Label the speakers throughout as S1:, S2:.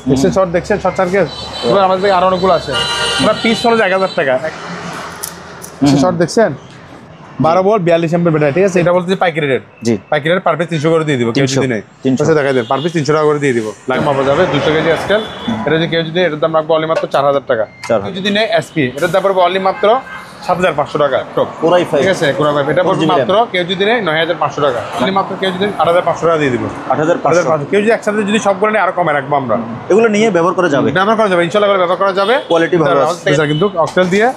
S1: দেখছেন শর্ট, দেখছেন short circuit. আমাদের থেকে আরো অনেকগুলো আছে। আমরা পিস হলো 1000 টাকা। শর্ট দেখছেন 12 ভোল্ট 42 অ্যাম্পিয়ার ব্যাটারি, ঠিক আছে। এটা বলতে পাইকারি রেট।
S2: জি,
S1: পাইকারি রেট পার পিস 300 করে দিয়ে দিব। কেউ যদি নেই 300 দেখাই দেন, পার পিস 300 টাকা করে দিয়ে দিব। লাইক মাপা যাবে 200 কেজি স্কেল। এটা যদি কেউ যদি, এটার দাম রাখবো অনলি মাত্র 4000 টাকা। কেউ যদি নেই এসপি, এটার দাম পড়বে অনলি মাত্র 7500 টাকা টপ
S2: পুরাই ফাইভ,
S1: ঠিক আছে। পুরো এটা পড়বে মাত্র কেউ যদি নেই 9500 টাকা। অনলি মাত্র কেউ যদি 8500 টাকা দিয়ে দিব। 8500। কেউ যদি একসাথে যদি সব করে নেই আরো কমে রাখবো আমরা।
S2: এগুলো নিয়ে ব্যবহার করা যাবে,
S1: ইনশাআল্লাহ ব্যবহার করা যাবে।
S2: কোয়ালিটি ভালো আছে
S1: কিন্তু অক্টেল দিয়ে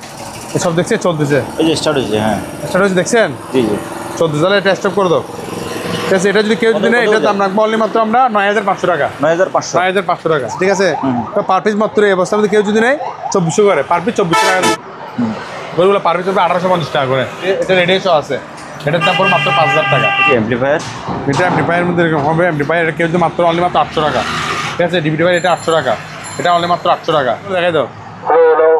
S1: সব দেখছে চলতেছে।
S2: এই যে স্টার্ট হয়েছে, হ্যাঁ
S1: স্টার্ট হয়েছে দেখছেন।
S2: জি জি,
S1: চলতেছে। তাহলে টেস্ট আপ করে দাও, ঠিক আছে। এটা যদি কেউ যদি নেই এটার দাম রাখবো অনলি মাত্র আমরা 9500 টাকা। 9500 টাকা, ঠিক আছে। তো পার পিস মাত্র এই অবস্থা কেউ যদি নেই 2400 করে, পার পিস 2400 টাকা। গরুগুলো পার পিস হবে 1850 টাকা করে। এটা রেডিও আছে, এটার দাম পড়বে মাত্র 5000 টাকা।
S2: এমপ্লিফায়ার,
S1: এটা এমপ্লিফায়ার মধ্যে এরকম হবে। এমপ্লিফায়ার এটা কেউ যদি মাত্র অনলি মাত্র 800 টাকা, ঠিক আছে। ডিভিডি ভাই এটা 800 টাকা, এটা অনলি মাত্র 800 টাকা। দেখাই দাও,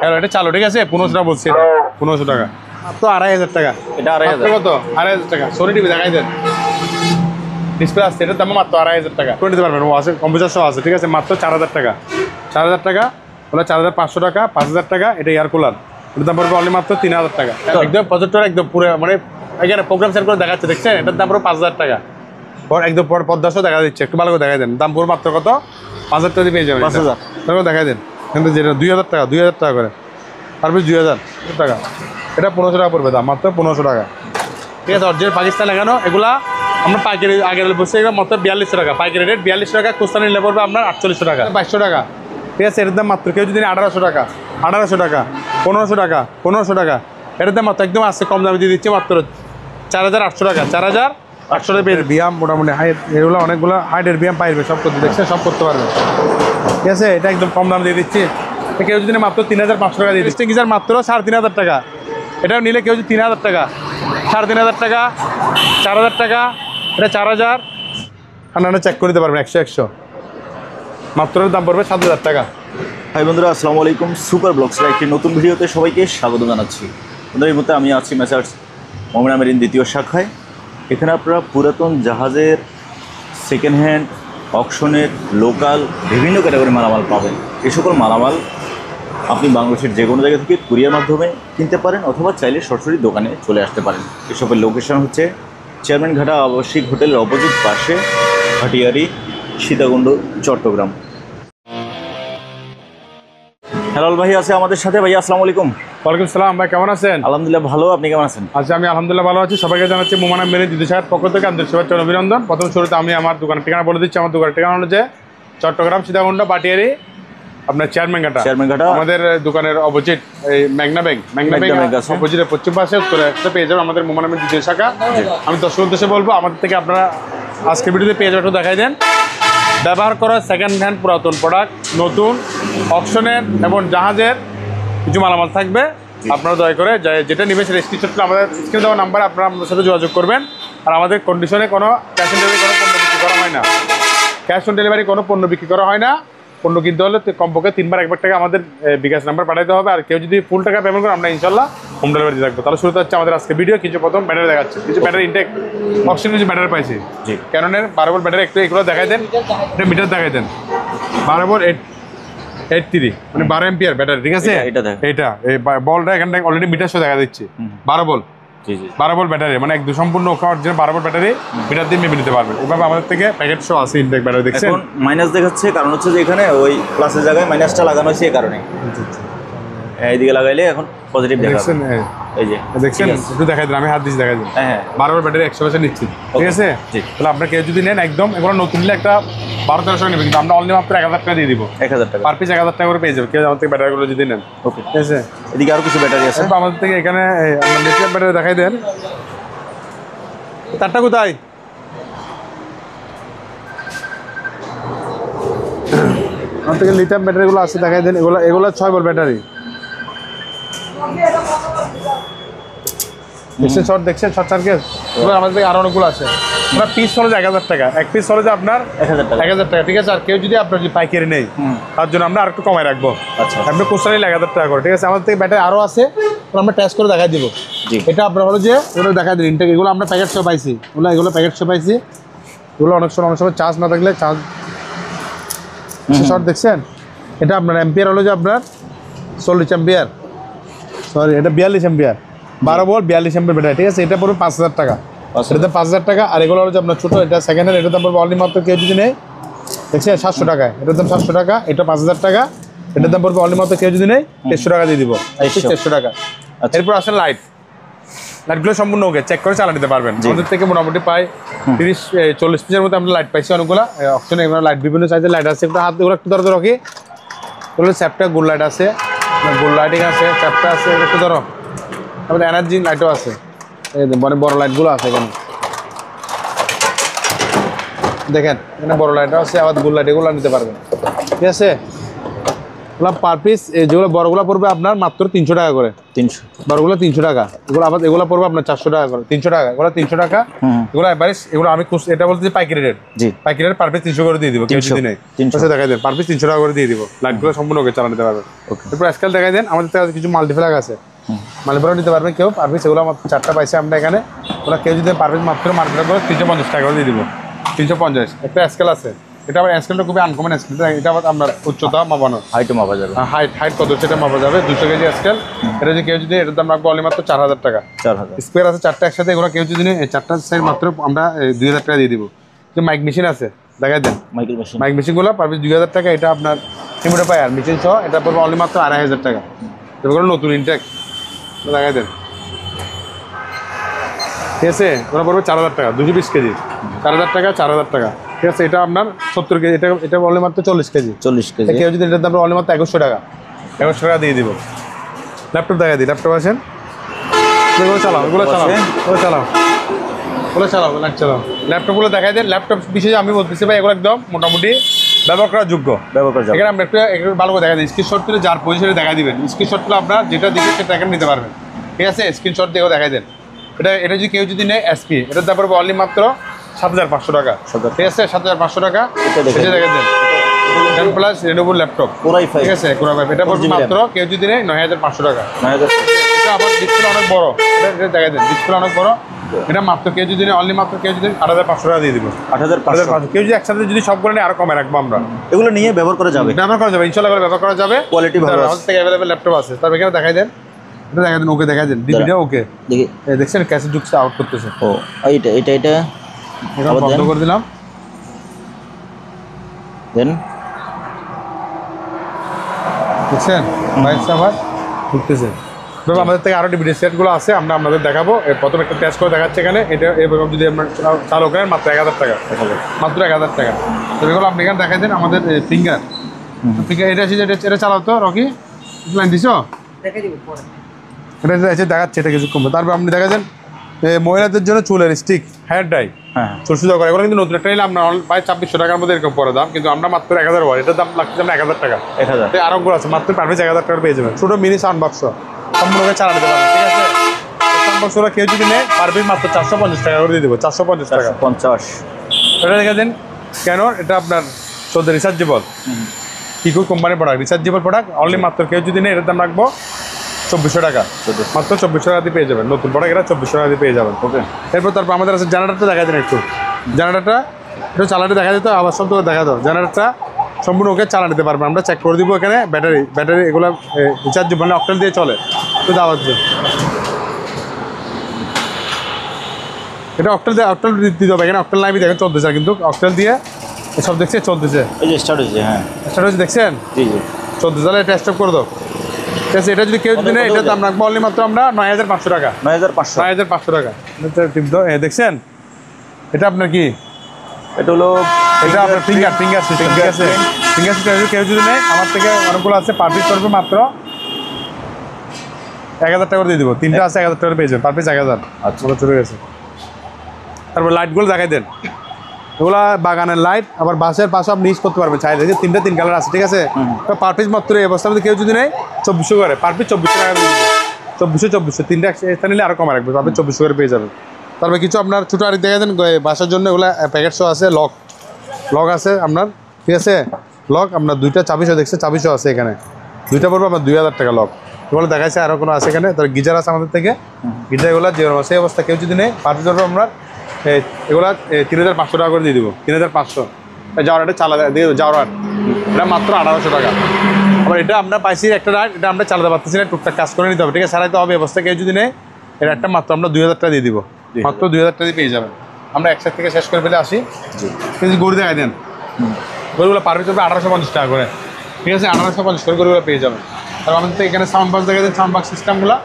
S1: হ্যালো এটা চালু, ঠিক আছে। 1500 টাকা বলছি, 1500 টাকা মাত্র 2500 টাকা।
S2: এটা 2500
S1: কত? 2500 টাকা। সোনি টিভি দেখাই দেন, ডিসপ্লে আসছে, এটার দাম মাত্র 2500 টাকা। করে নিতে পারবেন, ও আছে কম্পিউটার সহ আছে, ঠিক আছে। মাত্র 4000 টাকা। 4000 টাকা বলে 4500 টাকা। 5000 টাকা এটা এয়ার কুলার, এটার দাম পড়বে অনলি মাত্র 3000 টাকা। একদম প্রজেক্টর একদম পুরো মানে এখানে প্রোগ্রাম সেট করে দেখাচ্ছে, দেখছেন। এটার দাম পড়বে 5000 টাকা। পর একদম পর পদ্মাসহ দেখা দিচ্ছে, একটু ভালো করে দেখাই দেন। দাম পড়বে মাত্র কত? 5000 টাকা দিয়ে পেয়ে যাবেন। 5000 দেখাই দেন। কিন্তু যেটা 2000 টাকা, 2000 টাকা করে পার পিস 2000 টাকা। এটা 1500 টাকা পড়বে দাম, মাত্র 1500 টাকা, ঠিক আছে। অরিজিনাল পাকিস্তান লাগানো এগুলা আমরা পাইকারি আগে বসে, এগুলো মাত্র 4200 টাকা পাইকারি রেট। 4200 টাকা। খুচরা নিলে পড়বে আপনার 4800 টাকা, 2200 টাকা, ঠিক আছে। এটার দাম মাত্র কেউ যদি 1800 টাকা, 1800 টাকা, 1500 টাকা, 1500 টাকা। এটার দাম মাত্র একদম আসছে কম দামে দিয়ে দিচ্ছে মাত্র 4800 টাকা। 4800 টাকা পেয়ে ব্যায়াম মোটামুটি হাইট, এগুলো অনেকগুলো হাইটের ব্যায়াম পাইবে, সব করতে দেখছেন, সব করতে পারবে, ঠিক আছে। এটা একদম কম দাম দিয়ে দিচ্ছি। কেউ যদি মাত্র 3500 টাকা দিয়ে দিচ্ছে। গিজার মাত্র 3500 টাকা। এটাও নিলে কেউ যদি 3000 টাকা, 3500 টাকা, 4000 টাকা, এটা 4000। আপনারা চেক করে দিতে পারবেন 100 মাত্র দাম পড়বে 7000 টাকা।
S2: হাই বন্ধুরা, আসসালামু আলাইকুম। সুপার ব্লগসের একটি নতুন ভিডিওতে সবাইকে স্বাগত জানাচ্ছি। বন্ধুরা, এই মুহূর্তে আমি আছি মেসার্স মোমিনা মেরিন দ্বিতীয় শাখায়। এখানে আপনারা পুরাতন জাহাজের সেকেন্ড হ্যান্ড, অকশনের, লোকাল বিভিন্ন ক্যাটাগরির মালামাল পাবেন। এই সকল মালামাল আপনি বাংলাদেশের যে কোনো জায়গা থেকে কুরিয়ার মাধ্যমে কিনতে পারেন, অথবা চাইলে সরাসরি দোকানে চলে আসতে পারেন। এসবের লোকেশন হচ্ছে চেয়ারম্যান ঘাটা আবাসিক হোটেলের অপোজিট পাশে, ভাটিয়ারি, সীতাকুণ্ড, চট্টগ্রাম। হেলাল ভাই আছে আমাদের সাথে। ভাই আসসালামু আলাইকুম।
S1: ওয়ালাইকুম সালাম। ভাই কেমন আছেন?
S2: আলহামদুলিল্লাহ ভালো, আপনি কেমন আছেন?
S1: আচ্ছা, আমি আলহামদুলিল্লাহ ভালো আছি। সবাইকে জানাচ্ছি মোমিনা মেরিন দ্বিতীয় শাখার পক্ষ থেকে আন্তরিক শুভেচ্ছা ও অভিনন্দন। প্রথম শুরুতে আমি আমার দোকানের ঠিকানা বলে দিচ্ছি। আমার দোকানের ঠিকানা হলো যে চট্টগ্রাম, সীতাকুণ্ড, ভাটিয়ারি, আপনার চেয়ারম্যান ঘাটা। আমাদের দোকানের অপোজিট এই ম্যাগনা ব্যাংক অপোজিটে পশ্চিম পাশে উত্তরে একটা পেয়ে যাবেন আমাদের মোমিনা মেরিন দ্বিতীয় শাখা। আমি দর্শক উদ্দেশ্যে বলবো, আমাদের থেকে আপনারা আজকে ভিডিওতে পেয়ে যাবেন, দেখাই দেন ব্যবহার করা সেকেন্ড হ্যান্ড পুরাতন প্রোডাক্ট, নতুন অকশনের এবং জাহাজের কিছু মালামাল থাকবে। আপনারা দয়া করে যেটা নেবেন সেটা স্ক্রিনশট করে আমাদের স্ক্রিনে দেওয়া নাম্বারে আপনারা আমাদের সাথে যোগাযোগ করবেন। আর আমাদের কন্ডিশনে কোনো ক্যাশ অন ডেলিভারি কোনো পণ্য বিক্রি করা হয় না। ক্যাশ অন ডেলিভারি কোনো পণ্য বিক্রি করা হয় না। পণ্য কিনতে হলে কমপক্ষে 3বার 1 টাকা আমাদের বিকাশ নাম্বার পাঠাতে হবে। আর কেউ যদি ফুল টাকা পেমেন্ট করে আমরা ইনশাল্লাহ হোম ডেলিভারি দিয়ে রাখবো। তাহলে শুরুতে হচ্ছে আমাদের আজকে ভিডিও। কিছু প্রথম ব্যাটারি দেখাচ্ছে, কিছু ব্যাটারি ইনটেক অপশন, কিছু ব্যাটারি পাইছি। ক্যাননের 12 ভোল্ট ব্যাটারি, একটু এগুলো দেখাই দেন। এটা মিটার দেখাই দেন। 12 ভোল্ট 83 মানে 12 এম্পিয়ার ব্যাটারি, ঠিক আছে। এটা এই বলটা এখানটা অলরেডি মিটার শো দেখা দিচ্ছে। 12 ভোল্ট 12 ভোল্ট ব্যাটারি মানে একদম সম্পূর্ণ অরিজিনাল 12 ভোল্ট ব্যাটারি। মিটার দিয়ে মেপে নিতে পারবেন। এভাবে আমাদের থেকে প্যাকেট শো আছে ইনটেক ব্যাটারি। দেখছেন
S2: এখন মাইনাস দেখাচ্ছে, কারণ হচ্ছে যে এখানে ওই প্লাসের জায়গায় মাইনাসটা লাগানো হয়েছে, এই কারণে এইদিকে লাগাইলে এখন পজিটিভ দেখাচ্ছে। এই যে
S1: দেখছেন, একটু দেখাই দেন, আমি হাত দিচ্ছি দেখাই দেন। হ্যাঁ 12 ভোল্ট ব্যাটারি 100% নিচ্ছি, ঠিক আছে। তাহলে আপনার কেউ যদি নেন একদম এগুলো নতুন নিলে একটা 1200-1300 টাকা নেবেন, কিন্তু আমরা অনলি মাত্র 1000 টাকা দিয়ে দিব। 1000 টাকা পার পিস, 1000 টাকা করে পেয়ে যাবে কেউ আমাদের থেকে ব্যাটারিগুলো যদি নেন। ওকে, ঠিক আছে।
S2: এদিকে আরো কিছু ব্যাটারি আছে
S1: আমাদের থেকে। এখানে আমরা লিথিয়াম ব্যাটারি দেখাই দেন। তারটা কোথায়? আমার থেকে লিথিয়াম ব্যাটারিগুলো আছে, দেখাই দেন। এগুলো 6 ভোল্ট ব্যাটারি। দেখছেন শর্ট, দেখছেন শর্ট সার্কিট। আমাদের থেকে আরো অনেকগুলো আছে। আমরা পিস হলো 1000 টাকা, এক পিস হলো যে আপনার 1000 টাকা, ঠিক আছে। আর কেউ যদি আপনার যদি পাইকারি নেই তার জন্য আমরা আরেকটু কমাই রাখবো। আচ্ছা, আপনি খুচরা নিলে 1000 টাকা করে, ঠিক আছে। আমাদের থেকে ব্যাটারি আরো আছে, আমরা টেস্ট করে দেখাই দিব। এটা আপনার হলো যে এগুলো দেখাই দিন ইনটেক। এগুলো আমরা প্যাকেট শো পাইছি, এগুলো প্যাকেট শো পাইছি। এগুলো অনেক সময় চার্জ না থাকলে চার্জ শর্ট দেখছেন? এটা আপনার অ্যাম্পিয়ার হলো যে আপনার 40 অ্যাম্পিয়ার, সরি এটা 42 অ্যাম্পিয়ার, 12 ভোল্ট 42 অ্যাম্পিয়ার ব্যাটারি, ঠিক আছে? এটা পড়বে 5000 টাকা, এটাতে 5000 টাকা। আর এগুলো হলো যে আপনার ছোটো, এটা সেকেন্ড হ্যান্ড, এটার দাম পড়বে অনলি মাত্র কেউ যদি নেই দেখছেন 700 টাকায়, এটার দাম 700 টাকা, এটা 5000 টাকা, এটার দাম পড়বে অনলি মাত্র কেউ যদি নেই 150 টাকা দিয়ে দিব, 150 টাকা। এরপর আসেন লাইট, লাইটগুলো সম্পূর্ণ ওকে, চেক করে চালা নিতে পারবেন। আমাদের থেকে মোটামুটি প্রায় 30-40 পিসের মধ্যে আমরা লাইট পাইছি অনেকগুলো অপশনে, এগুলো লাইট বিভিন্ন সাইজের লাইট আছে, একটু হাত এগুলো একটু ধরো রাখি, ওগুলো চ্যাপটা গোল লাইট আছে, গোল লাইটিং আছে, চ্যাপটা আছে, একটু ধরো, আমাদের এনার্জি লাইটও আছে, এই মানে বড় লাইটগুলো আছে এখানে দেখেন, এখানে বড় লাইটও আছে, আবার গোল লাইট এগুলো নিতে পারবেন, ঠিক আছে? ওগুলো পার পিস যেগুলো বড়গুলো পড়বে আপনার মাত্র 300 টাকা করে, 300 বড়গুলো 300 টাকা, এগুলো আবার এগুলো পড়বে আপনার 400 টাকা করে, 300 টাকা, এগুলো 300 টাকা, এগুলো এভারেজ, এগুলো আমি এটা বলতে পাইকারি রেট, জি পাইকারি রেট পার পিস 300 করে দিয়ে দিব, কেউ যদি নেই 300 দেখাই দেন, পার পিস 300 টাকা করে দিয়ে দিব, লাইটগুলো সম্পূর্ণ ওকে চালা নিতে পারবেন। এরপর আজকাল দেখাই দেন, আমাদের কাছে কিছু মাল্টিপ্লাগ আছে, মাল্টিপ্লাগ নিতে পারবেন কেউ, পার পিস এগুলো মাত্র 4টা পাইছে আমরা এখানে, ওরা কেউ যদি পার পিস মাত্র মার্কেট করে 350 টাকা করে দিয়ে দিব, 350। একটা স্কেল আছে, এটা আবার স্কেলটা খুবই আনকমন স্কেল, এটা আবার আপনার উচ্চতা মাপানো, হাইটও মাপা যাবে, হাইট কত সেটা মাপা যাবে, 200 কেজি স্কেল, এটা যদি কেউ যদি এটার দাম রাখবো অনলি মাত্র 4000 টাকা, 4000 স্কোয়ার আছে 4টা একসাথে, এগুলো কেউ যদি এই 4টা সাইজ মাত্র আমরা 2000 টাকা দিয়ে দিব। যে মাইক মেশিন আছে দেখাই দেন, মাইক মেশিনগুলো পার পিস 2000 টাকা, এটা আপনার হিউমিডিফায়ার মেশিন সহ এটা পড়বে অনলি মাত্র 2500 টাকা, এগুলো নতুন ইনটেক দেখাই দেন, ঠিক আছে? ওরা পড়বে 4000 টাকা, 220 কেজি, 4000 টাকা, 4000 টাকা, ঠিক আছে? এটা আপনার 70 কেজি, এটা অনলি মাত্র 40 কেজি, 40 কেজি, কেউ যদি এটার দাম অনলি মাত্র 2100 টাকা, 2100 টাকা দিয়ে দিব। ল্যাপটপ দেখা দিই, ল্যাপটপ আসেন, এগুলো চালাও, এগুলো চালাও, এগুলো চালাও, এগুলো চালাও, লাইট চালাও, ল্যাপটপগুলো দেখাই দেন। ল্যাপটপ বিষয়ে আমি বলতেছি ভাই, এগুলো একদম মোটামুটি ব্যবহার করার যোগ্য, এখানে আমরা একটু ভালো করে দেখা দিই, স্ক্রিনশট তুলে যার পজিশনে দেখা দিবেন, স্ক্রিনশটগুলো আপনার যেটা দিবে সেটা এখানে নিতে পারবেন, ঠিক আছে? স্ক্রিনশট দিয়েও দেখাই দেন। এটা যদি কেউ যদি নেয় এসপি, এটার দাম পড়বে অনলি মাত্র 7500 টাকা, ঠিক আছে? 7500 টাকা, এটা দেখে দেন, 10 প্লাস রেনোভেবল ল্যাপটপ, ঠিক আছে? এটা পড়বে মাত্র কেউ যদি নেয় 9500 টাকা, এটা আবার ডিসপ্লে অনেক বড়, এটা দেখা দেন, ডিসপ্লে অনেক বড়, এটা মাত্র কেউ যদি নেয় অনলি মাত্র কেউ যদি 8500 টাকা দিয়ে দিব, 8500, কেউ যদি একসাথে যদি সবগুলো নেয় আরো কমে রাখবো আমরা, এগুলো নিয়ে ব্যবহার করা যাবে, ইনশাল্লাহ ব্যবহার করা যাবে, কোয়ালিটি ভালো, আমাদের থেকে অ্যাভেলেবল ল্যাপটপ আছে। তারপর এখানে দেখাই দেন, এটা দেখা দেন, ওকে দেখা দেন, ডিভিডিটা ওকে, দেখি দেখছেন ক্যাসেট ঢুকছে, আউট করতেছে, ও এটা বন্ধ করে দিলাম, দেন দেখছেন বাইক সাভার ঢুকতেছে। তবে আমাদের থেকে আরও ডিভিডি সেটগুলো আছে, আমরা আপনাদের দেখাবো। প্রথমে একটা টেস্ট করে দেখাচ্ছে এখানে, এটা এরকম যদি আপনার চালু করেন মাত্র 1000 টাকা, মাত্র 1000 টাকা। তবে এগুলো আপনি এখানে দেখাই দেন, আমাদের ফিঙ্গার এটা আছে, এটা চালাও তো রকি, লাইন দিছো এটা এসে দেখাচ্ছে, এটা কিছু কমবে। তারপর আপনি দেখা যান মহিলাদের জন্য চুলের স্টিক, হেয়ার ডাই, চুল সুদা করে, এগুলো কিন্তু নতুন একটা নিলে আপনার প্রায় 2600 টাকার মধ্যে এরকম পরে দাম, কিন্তু আমরা মাত্র 1000 ওয়াট, এটার দাম লাগছে আমরা 1000 টাকা, 1000 আরোগ্য আছে, মাত্র পার পিস 1000 টাকা পেয়ে যাবেন। ছোটো মিনি সাউন্ড বক্স সম্পূর্ণ চালা দিতে পারবেন, ঠিক আছে? সাউন্ড বক্সগুলো কেউ যদি নেয় পার পিস মাত্র 450 টাকা করে দিয়ে দেবো, 450 টাকা 50। এটা দেখে দেন কেন, এটা আপনার 14 রিচার্জেবল, কিকো কোম্পানির প্রোডাক্ট, রিচার্জেবল প্রোডাক্ট, অনলি মাত্র কেউ যদি নেয় এটার দাম রাখবো 2400 টাকা, মাত্র 2400 টাকা দিয়ে পেয়ে যাবেন, নতুন প্রোডাক্ট এটা 2400 টাকা দিয়ে পেয়ে যাবেন, ওকে? তারপর আমাদের আছে জেনারেটরটা দেখা দেন একটু, জেনারেটরটা একটু চালাতে দেখা যেত, আবার সব থেকে দেখা দাও, জেনারেটরটা সম্পূর্ণ ওকে চালা নিতে পারবেন, আমরা চেক করে দিব। এখানে ব্যাটারি এগুলো রিচার্জেবল, অক্টেল দিয়ে চলে, তো দাওয়াত এটা অক্টেল দিতে হবে, এখানে অক্টেল নাইবি দেখেন চলতেছে, কিন্তু অক্টেল দিয়ে সব দেখছে চলতেছে, এই যে স্টার্ট হয়েছে, হ্যাঁ স্টার্ট হয়েছে দেখছেন, জি জি চলতেছে, তাহলে এটা স্টপ করে দাও, ঠিক আছে? এটা যদি কেউ যদি নেয় এটার দাম রাখবো অনলি মাত্র আমরা 9500 টাকা, 9500 টাকা, দেখছেন? এটা আপনার কি, এটা হলো, এটা আপনার ফিঙ্গার সিস্টেম, ঠিক আছে? ফিঙ্গার সিস্টেম কেউ যদি নেয়, আমার থেকে অনেকগুলো আছে, পার পিস করবে মাত্র 1000 টাকা করে দিয়ে দেবো, 3টা আছে 1000 টাকা পেয়ে যাবেন, পার পিস 1000, আচ্ছা চলে গেছে। তারপর লাইটগুলো দেখাই দেন, এগুলা বাগানের লাইট, আবার বাসের পাশে আপনি ইউজ করতে পারবেন চাইলে, 3 কালার আছে, ঠিক আছে? তো পার পিস মাত্র এই অবস্থার মধ্যে কেউ যদি নেয় 2400 করে, পার পিস 2400 টাকা দিয়ে দেবো, 2400 3টা একসাথে নিলে আরও কম রাখবে, পার পিস 2400 করে পেয়ে যাবেন। তারপরে কিছু আপনার ছোটো আরেক দেখা দেন বাসার জন্য, এগুলো প্যাকেট সহ আছে, লক আছে আপনার, ঠিক আছে? লক আপনার 2টা চাবিশো দেখছে, চাবিশো আছে এখানে, 2টা পড়বে আপনার 2000 টাকা লক, এগুলো দেখাচ্ছে। আরও কোনো আছে এখানে, তার গিজার আছে আমাদের থেকে, গিজার এগুলো যে সেই অবস্থা কেউ যদি নেয় পার পিস ধরবো আমরা এগুলা 3500 টাকা করে দিয়ে দিব, 3500। যাওয়ার চালা দিয়ে যাওয়ার এটা মাত্র 1800 টাকা। আবার এটা আমরা পাইছি একটা রাইড, এটা আমরা চালাতে পারতেছি না, টুকটাক কাজ করে নিতে হবে, ঠিক আছে, সারাইতে হবে অবস্থা। কেউ যদি নেই এটা একটা মাত্র আমরা 2000 টাকা দিয়ে দিব, মাত্র 2000 টাকা দিয়ে পেয়ে যাবেন। আমরা একসাথে থেকে শেষ করে ফেলে আসি। গরু দেখাই দেন, গরুগুলো পার পিস হবে 1850 টাকা করে, ঠিক আছে, 1850 করে গরুগুলো পেয়ে যাবেন। তারপর আমাদের তো এখানে সাউন্ড বক্স দেখা যায়, সাউন্ড বক্স সিস্টেমগুলো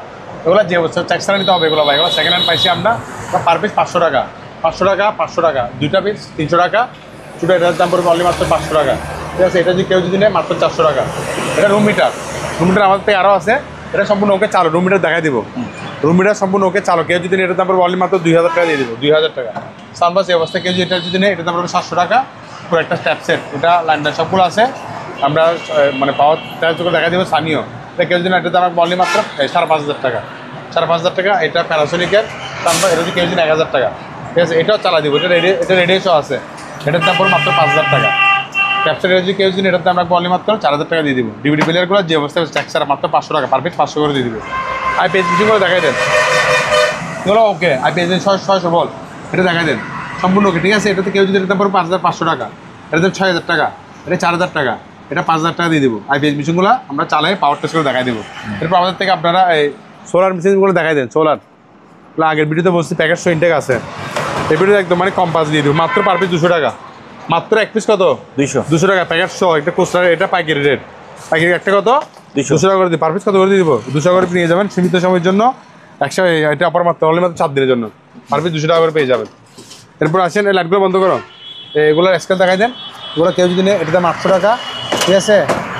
S1: এগুলো যে অবস্থা চেক ছাড়া নিতে হবে এগুলো ভাই, এগুলো সেকেন্ড হ্যান্ড পাইছি আমরা পার পিস 500 টাকা, 500 টাকা, 500 টাকা, দুইটা পিস 300 টাকা, ছোটো এটার দাম পড়বে অনলি মাত্র 500 টাকা, ঠিক আছে। এটা যদি কেউ যদি নেয় মাত্র 400 টাকা। এটা রুম মিটার, রুম মিটার আমাদের থেকে আরও আছে, এটা সম্পূর্ণ ওকে চালো, রুম মিটার দেখাই দিব, রুম মিটার সম্পূর্ণ ওকে চালো। কেউ যদি এটার দাম পড়বে অনলি মাত্র 2000 টাকা দিয়ে দিব, 2000 টাকা। সাউন্ড বক্স এই অবস্থা কেউ যদি এটা যদি নেয় এটার দাম পড়বে 700 টাকা, পুরো একটা স্ট্যাপ সেট, এটা লাইনটা সবগুলো আছে। আমরা মানে পাওয়ার চার্জ করে দেখা দেবো স্থানীয়, এটা কেউ যদি না এটার দাম অনলি মাত্র 5500 টাকা, 5500 টাকা। এটা প্যানাসোনিকের দাম, এটা যদি কেউ যদি 1000 টাকা, ঠিক আছে। এটাও চালা দিব, এটা রেডিয়েশন আছে, এটার দাম পড়বে মাত্র 5000 টাকা। ক্যাপচার যদি কেউ যদি এটার দাম রাখবো অনলি মাত্র 4000 টাকা দিয়ে দিব। ডিভিডি প্লেয়ারগুলো যে অবস্থায় ট্যাক্সার মাত্র 500 টাকা, পার পিস 500 করে দিয়ে দিবে। আইপিএস করে দেখাই দেন, এগুলো ওকে। আইপিএস 600 বল, এটা দেখাই দেন সম্পূর্ণ ওকে, ঠিক আছে। এটাতে কেউ যদি এটার দাম পড়বে 5500 টাকা, এটাতে 6000 টাকা, এটা 4000 টাকা, এটা 5000 টাকা দিয়ে দেবো। আইপিএস মেশিনগুলো আমরা চালাই পাওয়ার টেস্ট করে দেখাই দেবো। এরপর আমাদের থেকে আপনারা এই সোলার মেশিনগুলো দেখাই দেন, সোলার আগের ভিডিওতে বলছি প্যাকেট সহ ইনটেক আছে, এই ভিডিওতে একদম মানে কম্পাস দিয়ে দেবো, মাত্র পার পিস 200 টাকা, মাত্র এক পিস কত 200 টাকা প্যাকেট সহ, একটা কোস্টার, এটা পাইকারি রেট, পাইকারি একটা কত 200 টাকা করে দিই, পার পিস কত করে দিয়ে দিব 200 করে নিয়ে যাবেন সীমিত সময়ের জন্য, 100 এটা অপার মাত্র অনলি মাত্র 7 দিনের জন্য, পার পিস 200 টাকা করে পেয়ে যাবেন। এরপর আসেন এই লাইটগুলো বন্ধ করো, এগুলোর স্কেল দেখাই দেন, এগুলো কেউ যদি নেই এটার দাম 800 টাকা, ঠিক আছে,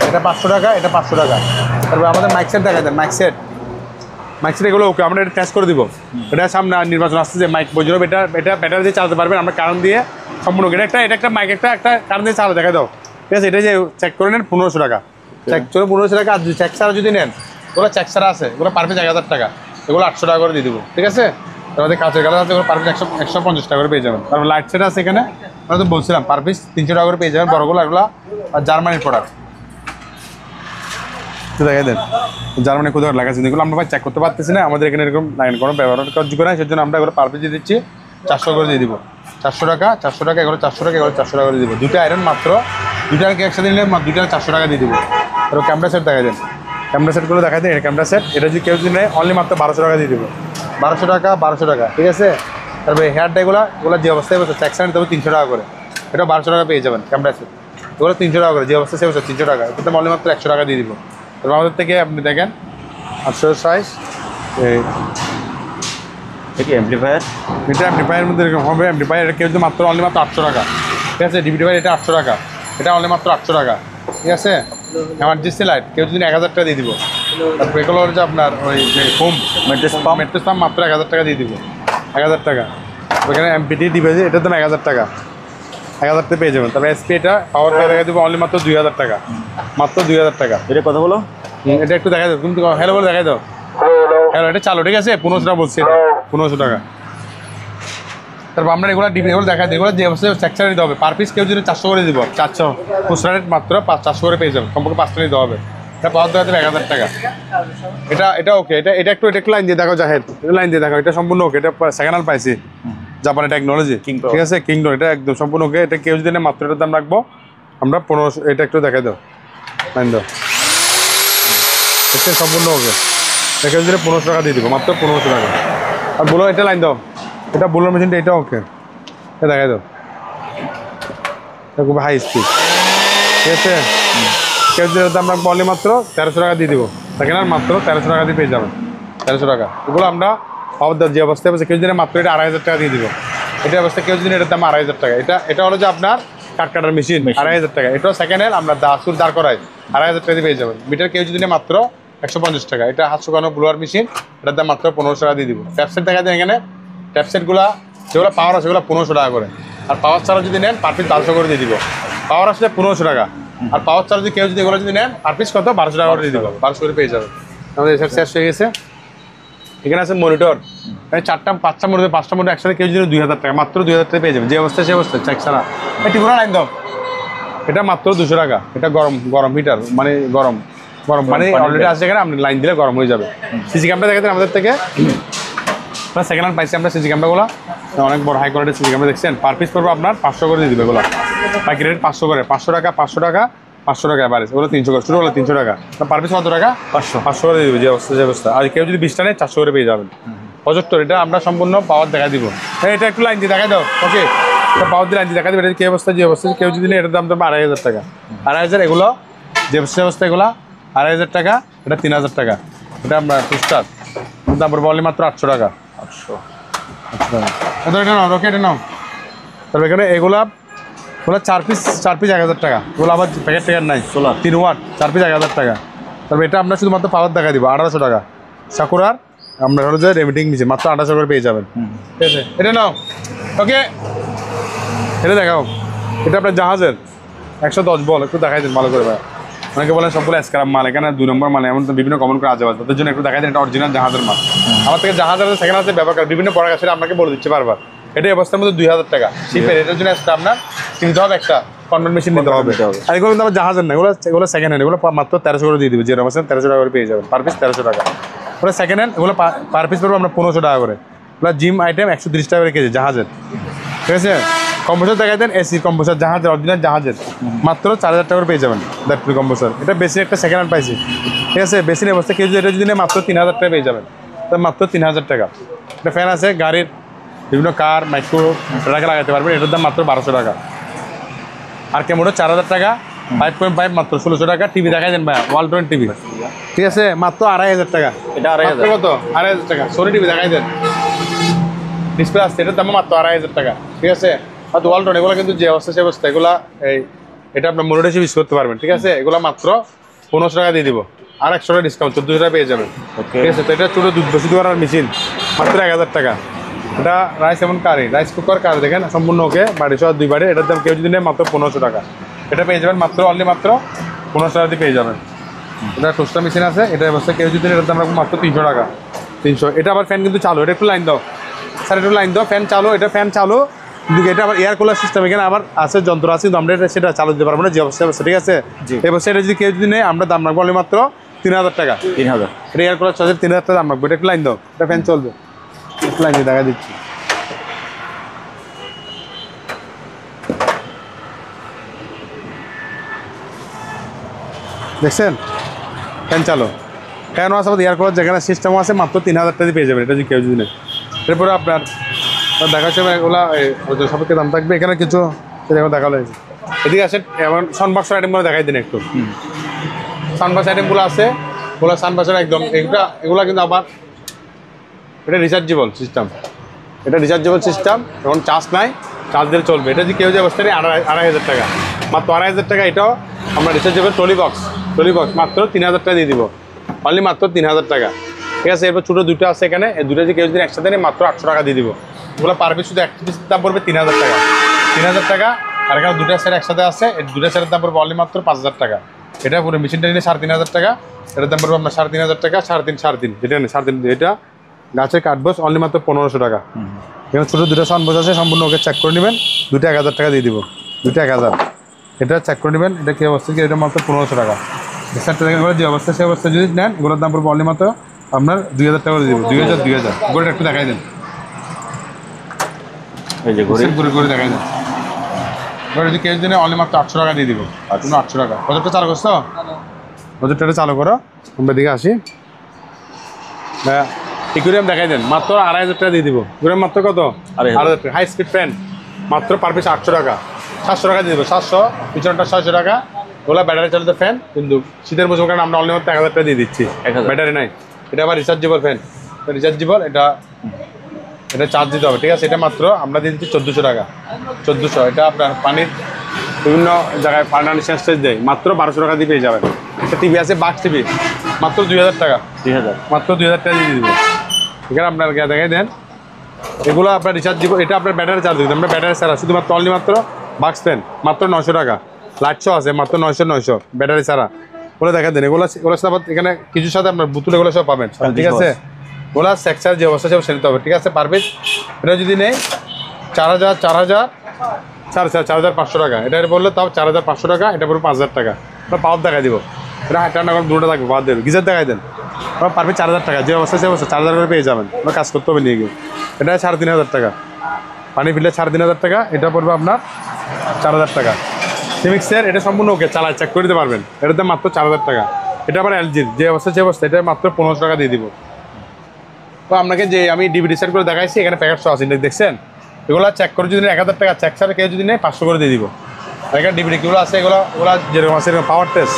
S1: এটা 500 টাকা, এটা 500 টাকা। তারপর আমাদের মাইক সেট দেখাই দেন, মাইক সেট এগুলো ওকে, আমরা এটা টেস্ট করে দিব। এটা সামনে নির্বাচন আসছে যে মাইক বজরব, এটা ব্যাটারি দিয়ে চালাতে পারবেন, আমরা কারণ দিয়ে সম্পূর্ণ এটা একটা মাইক একটা কারণ দিয়ে চালা দেখা দাও, ঠিক আছে। এটা যে চেক করে নেন 1500 টাকা, চেক করে 1500 টাকা। আর চেক ছাড়া যদি নেন, ওগুলো চেক ছাড়া আছে, ওগুলো পার পিস 1000 টাকা, এগুলো 800 টাকা করে দিয়ে দেবো, ঠিক আছে। আমাদের কাঁচের কালার আছে, ওগুলো পার পিস 150 টাকা করে পেয়ে যাবেন। তারপর লাইট সেট আছে এখানে, আমরা তো বলছিলাম পার পিস 300 টাকা করে পেয়ে যাবেন, বড়গুলো এগুলো জার্মানির প্রোডাক্ট, দেখাই দেন জার্মানি কোথাও লাগাচ্ছি, এগুলো আমরা ভাই চেক করতে পারতেছি না, আমাদের এখানে এরকম লাইন কোনো ব্যবহার কার্যকর করে, সেজন্য আমরা এগুলো পার পিস দিয়ে দিচ্ছি 400 করে দিয়ে দিব, 400 টাকা, 400 টাকা, এগুলো 400 টাকা, এগুলো 400 টাকা করে দিয়ে দিব। দুটো আয়রন মাত্র, দুটো আয়রন একসাথে নিলে দুটো 400 টাকা দিয়ে দিব। আর ক্যামেরা সেট দেখাই দেন, ক্যামেরা সেটগুলো দেখাই দেন, ক্যামেরা সেট এটা যদি কেউ যদি নেয় অনলি মাত্র 1200 টাকা দিয়ে দিব, 1200 টাকা, 1200 টাকা, ঠিক আছে। তারপরে হেয়ার ডাইগুলো যে অবস্থায় বসে ট্যাক্সার নিতে হবে 300 টাকা করে, এটা 1200 টাকা পেয়ে যাবেন। ক্যামেরা সেট এগুলো 300 টাকা করে, যে অবস্থায় সে বসে 300 টাকা, এটাতে অনলি মাত্র 100 টাকা দিয়ে দিব। তারপর আমাদের থেকে আপনি দেখেন 860
S2: এটা অ্যাম্প্লিফায়ার,
S1: এটা অ্যাম্প্লিফায়ারের মধ্যে এরকম হবে, অ্যাম্প্লিফায়ার এটা কেউ যদি মাত্র অনলি মাত্র 800 টাকা, ঠিক আছে। ডিভিডি এটা 800 টাকা, এটা অনলি মাত্র 800 টাকা, ঠিক আছে। এমার্জেন্সি লাইট কেউ যদি 1000 টাকা দিয়ে দিব। তারপর এগুলো হচ্ছে আপনার ওই যে হোম মেট্রেস পাম্প মাত্র 1000 টাকা দিয়ে দিব, 1000 টাকা। ওখানে এমপিটি দিবে যে এটার দাম 1000 টাকা, 1000 টাকা পেয়ে যাবেন। তারপর এসপি এটা পাওয়ার দেখা দেবো অনলি মাত্র 2000 টাকা, মাত্র 2000 টাকা।
S2: এটা কথা বলো,
S1: এটা একটু দেখাই দাও, তুমি হ্যালো বলে দেখাই দাও, হ্যালো, এটা চালো, ঠিক আছে, 1500 টাকা বলছি, এটা 1500 টাকা। তারপর আমরা এগুলো এগুলো দেখা দিই, এগুলো যে অবস্থায় স্ট্রাকচার নিতে হবে, পার পিস কেউ যদি 400 করে দিব, 400 খুচরা রেট মাত্র 400 করে পেয়ে যাবেন, কমপক্ষে 5টা নিতে হবে। এটা পাওয়ার দেওয়া দেবে 1000 টাকা, এটা ওকে, এটা একটু লাইন দিয়ে দেখো, জাহেদ এটা লাইন দিয়ে দেখো, এটা সম্পূর্ণ ওকে, এটা সেকেন্ড হ্যান্ড পাইছি, জাপানি টেকনোলজি, ঠিক আছে, কিংডম, এটা একদম সম্পূর্ণ ওকে। এটা কেউ যদি নেয় মাত্র এটার দাম রাখবো আমরা 1500, এটা একটু দেখাই দাও, লাইন দাও, এটা সম্পূর্ণ ওকে, এটা কেউ যদি 1500 টাকা দিয়ে দিব, মাত্র 1500 টাকা। আর বলো এটা লাইন দাও, এটা বোলার মেশিনটা, এটা ওকে, এটা দেখাই দাও, এটা খুব হাই স্পিড, ঠিক আছে। কেউ যদি দাম রাখবো অনলি মাত্র 1300 টাকা দিয়ে দিব, সেকেন্ড হ্যান্ড মাত্র 1300 টাকা দিয়ে পেয়ে যাবেন, 1300 টাকা। এগুলো আমরা যে অবস্থায় আছে কেউ যদি মাত্র এটা 2500 টাকা দিয়ে দিব, এটা অবস্থায় কেউ যদি এটার দাম 2500 টাকা। এটা হলো যে আপনার কাঠ কাটার মেশিন 2500 টাকা, এটাও সেকেন্ড হ্যান্ড, আমরা দাসুর দাঁড় করাই 2500 টাকা দিয়ে পেয়ে যাবেন। মিটার কেউ যদি মাত্র 150 টাকা, এটা 750 ব্লোয়ার মেশিন, এটার দাম মাত্র 1500 টাকা দিয়ে দিব। ট্যাপসেট দেখা যায় এখানে, ট্যাপসেটগুলো যেগুলো পাওয়ার আছে সেগুলো 1500 টাকা করে, আর পাওয়ার ছাড়া যদি নেন পার পিস 1200 করে দিয়ে দিব। পাওয়ার আসলে 1500 টাকা, আর পাওয়ার ছাড়া যদি কেউ যদি এগুলো যদি নেন পার পিস কত 1200 টাকা করে দিয়ে দিব, 1200 করে পেয়ে যাবে। আমাদের এসব শেষ হয়ে গেছে। এখানে আছে মনিটর, 5টা মনিটর, 5টা মনিটর একসাথে কেউ যদি 2000 টাকা, মাত্র 2000 টাকা পেয়ে যাবে, যে অবস্থায় সে অবস্থায় চেক ছাড়া। টিপুরা লাইন দাও, এটা মাত্র 200 টাকা, এটা গরম হিটার, মানে গরম মানে অলরেডি আছে এখানে, আপনি লাইন দিলে গরম হয়ে যাবে। সিসি ক্যামেরা দেখাতেন আমাদের থেকে, সেকেন্ড হ্যান্ড পাইছি আমরা সিসি ক্যামেরাগুলো, অনেক বড় হাই কোয়ালিটির সিসি ক্যামেরা দেখছেন, পার পিস পড়বে আপনার 500 করে দিয়ে দিবে, এগুলো পাইকারি রেট 500 করে, 500 টাকা, 500 টাকা, 500 টাকা বাড়ে, ওগুলো 300 করে, ছোটো হলো 300 টাকা। পার পিস কত টাকা? 500 করে দিয়ে দেবো, যে অবস্থা। আর কেউ যদি 20টা নেয় 400 করে পেয়ে যাবেন। 75, এটা আমরা সম্পূর্ণ পাওয়ার দেখা দিব। এটা একটু লাইন দিয়ে দেখা দাও, ওকে? পাওয়ার দিয়ে লাইন দিয়ে দেখা দেবে, এটা কি অবস্থা, যে অবস্থা। কেউ যদি নেয় এটার দাম তো 2500 টাকা, 2500। এগুলো যে অবস্থা, এগুলো 2500 টাকা, এটা 3000 টাকা। এটা আমরা টুস্টার দাম পড়বে অনলি মাত্র 800 টাকা।
S2: 800
S1: এটা নাও, ওকে, এটা নাও। তারপর এখানে এগুলো 4 পিস 1000 টাকা। এগুলো আবার প্যাকেট ট্যাকেট নাই, 3 ওয়াট 4 পিস 1000 টাকা। তারপর এটা আমরা শুধুমাত্র পাওয়ার দেখা দিব 1800 টাকা। সাকুরার আমরা হলো যে রেমিটিং নিচে মাত্র 1800 করে পেয়ে যাবেন, ঠিক আছে? এটা নাও, ওকে, এটা দেখাও। এটা আপনার জাহাজের 110 বল, একটু দেখাই দেন ভালো করে ভাই। অনেকে বলেন সবগুলো স্ক্র্যাপ মাল, এখানে 2 নম্বর মাল, এমন তো বিভিন্ন কমন করে আছে, তাদের জন্য একটু দেখাই দেন। এটা অরিজিনাল জাহাজের মাল। আমার থেকে জাহাজের সেকেন্ড আছে ব্যবহার করে বিভিন্ন প্রোডাক্ট আছে, আপনাকে বলে দিচ্ছে বারবার। এটা অবস্থার মধ্যে 2000 টাকা শিপের। এটার জন্য আপনার কিনতে হবে একটা কনভার্ট মেশিন নিতে হবে। আর এগুলো কিন্তু আমার জাহাজের না, এগুলো সেকেন্ড হ্যান্ড। এগুলো মাত্র 1300 করে দিয়ে দিবে, যে অবস্থা 1300 টাকা করে পেয়ে যাবেন, পার পিস 1300 টাকা। ওগুলো সেকেন্ড হ্যান্ড, এগুলো পার পিস পড়বে আমরা 1500 টাকা করে। ওগুলো জিম আইটেম 130 টাকা করে কেজি জাহাজের, ঠিক আছে? কম্পোসার দেখাই দেন, এসি কম্পোসার জাহাজের, অরিজিনাল জাহাজের, মাত্র 4000 টাকা করে পেয়ে যাবেন ব্যাটারি কম্পোসার। এটা বেশি একটা সেকেন্ড হ্যান্ড পাইছি, ঠিক আছে? বেশি অবস্থা কেউ যদি এটা যদি মাত্র 3000 টাকা পেয়ে যাবেন, তো মাত্র 3000 টাকা। এটা ফ্যান আছে গাড়ির, বিভিন্ন কার, মাইক্রো এটাকে লাগাতে পারবেন। এটার দাম মাত্র 1200 টাকা। আর কেমন 4000 টাকা, 5.5 মাত্র 1600 টাকা। টিভি দেখাই দেন ভাইয়া, ওয়ালটন টিভি, ঠিক আছে? মাত্র 2500 টাকা।
S2: এটা 2500
S1: কত? 2500 টাকা। সোনি টিভি দেখাই দেন, ডিসপ্লে আসছে, এটার দাম মাত্র 2500 টাকা, ঠিক আছে? আর ওয়ালটন এগুলো কিন্তু যে অবস্থা সে অবস্থা, এগুলা এটা আপনার মোটর ইউজ করতে পারবেন, ঠিক আছে? এগুলো মাত্র 1500 টাকা দিয়ে দিব, আর 100 টাকা ডিসকাউন্ট, 1400 টাকা পেয়ে যাবেন, ঠিক আছে? তো এটা ছোটো দুধ বেশি করার মেশিন, মাত্র 1000 টাকা। এটা রাইস এমন কারি, রাইস কুকার কারি, দেখেন সম্পূর্ণ ওকে, বাড়ি সহ 2 বাড়ি। এটার দাম কেউ যদি নেয় মাত্র 1500 টাকা। এটা পেয়ে যাবেন মাত্র অনলি মাত্র 1500 টাকা দিয়ে পেয়ে যাবেন। এটা টোস্টার মেশিন আছে, এটা অবস্থা কেউ যদি এটার দাম রাখবো মাত্র 300 টাকা। 300। এটা আবার ফ্যান কিন্তু চালু, এটা একটু লাইন দাও স্যার, একটু লাইন দাও। ফ্যান চালু, এটা ফ্যান চালু, কিন্তু এটা আবার এয়ার কুলার সিস্টেম। এখানে আবার আছে যন্ত্র আছে, কিন্তু আমরা সেটা চালু দিতে পারবো না, যে অবস্থা অবস্থা, ঠিক আছে? এই অবস্থা এটা যদি কেউ যদি নেয় আমরা দাম রাখবো অনলি মাত্র 3000 টাকা।
S2: 3000।
S1: এটা এয়ার কুলার চার্জের 3000 টাকা দাম রাখবো। এটা একটু লাইন দাও, এটা ফ্যান চলবে, একটু লাইন দিয়ে দেখা দিচ্ছি। দেখছেন ফ্যান চালু, ফ্যান আছে, এয়ার কুলার যেখানে সিস্টেমও আছে, মাত্র 3000 টাকা দিয়ে পেয়ে যাবেন। এটা যদি কেউ যদি নেয়, এরপরে আপনার দেখা যাচ্ছে এগুলো সবকে দাম থাকবে। এখানে কিছু সেরকম দেখা হয়েছে, এদিকে আসে এমন সানবাক্সের আইটেমগুলো দেখাই দিন একটু। সানবাক্স আইটেমগুলো আছে, ওগুলো সানবাক্সের একদম এগুলো কিন্তু আবার এটা রিচার্জেবল সিস্টেম। এটা রিচার্জেবল সিস্টেম, এখন চার্জ নাই, চার্জ দিলে চলবে। এটা যদি কেউ যে অবস্থা নেই 2500 টাকা, মাত্র 2500 টাকা। এটাও আমরা রিচার্জেবল ট্রলি বক্স মাত্র 3000 টাকা দিয়ে দিব, অনলি মাত্র 3000 টাকা, ঠিক আছে? এরপর ছোটো দুটো আছে এখানে, এই দুটো যদি কেউ যদি একসাথে নেই মাত্র 800 টাকা দিয়ে দিব। ওগুলো পার পিস শুধু এক পিস দাম পড়বে 3000 টাকা, 3000 টাকা। আর এখানে দুটো সেট একসাথে আছে, এই দুটো সেটের দাম পড়বে অনলি মাত্র 5000 টাকা। এটা পুরো মেশিনটা নিলে 3500 টাকা, এটার দাম পড়বে আপনার 3500 টাকা, 3.5 যেটা নেই 3.5। এটা গাছের কাঠবোস অনলি মাত্র 1500 টাকা। এখানে ছোটো দুটো সাউন্ড আছে, সম্পূর্ণ ওকে চেক করে নেবেন, দুটো 1000 টাকা দিয়ে দিব, দুটো 1000। এটা চেক করে নেবেন, এটা কী অবস্থা, এটা মাত্র 1500 টাকা। সেটটা দেখেন যে অবস্থা সে অবস্থা যদি নেন, এগুলোর দাম পড়বে অনলি মাত্র আপনার 2000 টাকা করে দিব, 2000। গোটা একটু দেখাই দেন,
S2: এই যে ঘড়ি
S1: করে দেখাই দেন। এবার যদি কেউ দিনে অনলি মাত্র 800 টাকা দিয়ে দিব, 800 টাকা। প্রজেক্টটা চালু করছো, প্রজেক্টটা চালু করো, আমরা দিকে আসি। ইকুরিয়াম দেখাই দেন, মাত্র 2500 টাকা দিয়ে দিব। ইকুরিয়াম মাত্র কত? 2500 টাকা। হাই স্পিড ফ্যান মাত্র পার পিস 800 টাকা, 700 টাকা দিয়ে দেবো, 700, পিছনটা 600 টাকা। ওগুলো ব্যাটারি চালিত ফ্যান, কিন্তু শীতের মৌসুম কারণে আমরা অনলি মাত্র 1000 টাকা দিয়ে দিচ্ছি, ব্যাটারি নাই। এটা আবার রিচার্জেবল ফ্যান, রিচার্জেবল, এটা চার্জ দিতে হবে, ঠিক আছে? এটা মাত্র আমরা দিয়ে দিচ্ছি 1400 টাকা, 1400। এটা আপনার পানির বিভিন্ন জায়গায় ফার্নান্স চেঞ্জ দেয়, মাত্র 1200 টাকা দিয়ে পেয়ে যাবেন। একটা টিভি আছে বাক্স টিভি, মাত্র 2000 টাকা,
S2: 2000,
S1: মাত্র 2000 টাকা দিয়ে দিবে। এখানে আপনার দেখাই দেন, এগুলো আপনার রিচার্জেবল। এটা আপনার ব্যাটারি চার্জ দিতে, আমরা ব্যাটারি ছাড়া শুধুমাত্র অনলি মাত্র বাক্স ফ্যান মাত্র 900 টাকা, লাইটশো আছে মাত্র 900 ব্যাটারি ছাড়া। ওগুলো দেখা দেন, এগুলো সাথে এখানে কিছুর সাথে আপনার বোতল এগুলো সব পাবেন, ঠিক আছে? ওগুলো সেকচার যে অবস্থা সব সেরে হবে, ঠিক আছে? পার পিস এটা যদি নেই 4500 টাকা। এটা বললো তাও 4500 টাকা, এটা পড়বে 5000 টাকা। আমরা পাওয়ার দেখাই দিব, এটা ঠান্ডা করে দুটো থাকবে, পাওয়ার দেবে, গিজার দেখাই দেন। আমরা পার পিস 4000 টাকা, যে অবস্থা সে অবস্থা 4000 করে পেয়ে যাবেন। আমরা কাজ করতে হবে নিয়ে গিয়ে। এটা 3500 টাকা, পানি ফিল্টার 3500 টাকা। এটা পড়বে আপনার 4000 টাকা, সিমিক্সের এটা সম্পূর্ণ ওকে, চালায় চেক করে দিতে পারবেন। এটার দাম মাত্র 4000 টাকা। এটা আবার এলজির যে অবস্থা এটা মাত্র 1500 টাকা দিয়ে দিব। তো আপনাকে যে আমি ডিভিডি সেট করে দেখাইছি, এখানে প্যাকেট সহ আছে, দেখছেন? এগুলো চেক করে যদি 1000 টাকা, চেক ছাড়া কেউ যদি নেয় 500 করে দিয়ে দিব। আর এখানে ডিভিডিগুলো আছে, এগুলো যেরকম আছে এরকম পাওয়ার টেস্ট,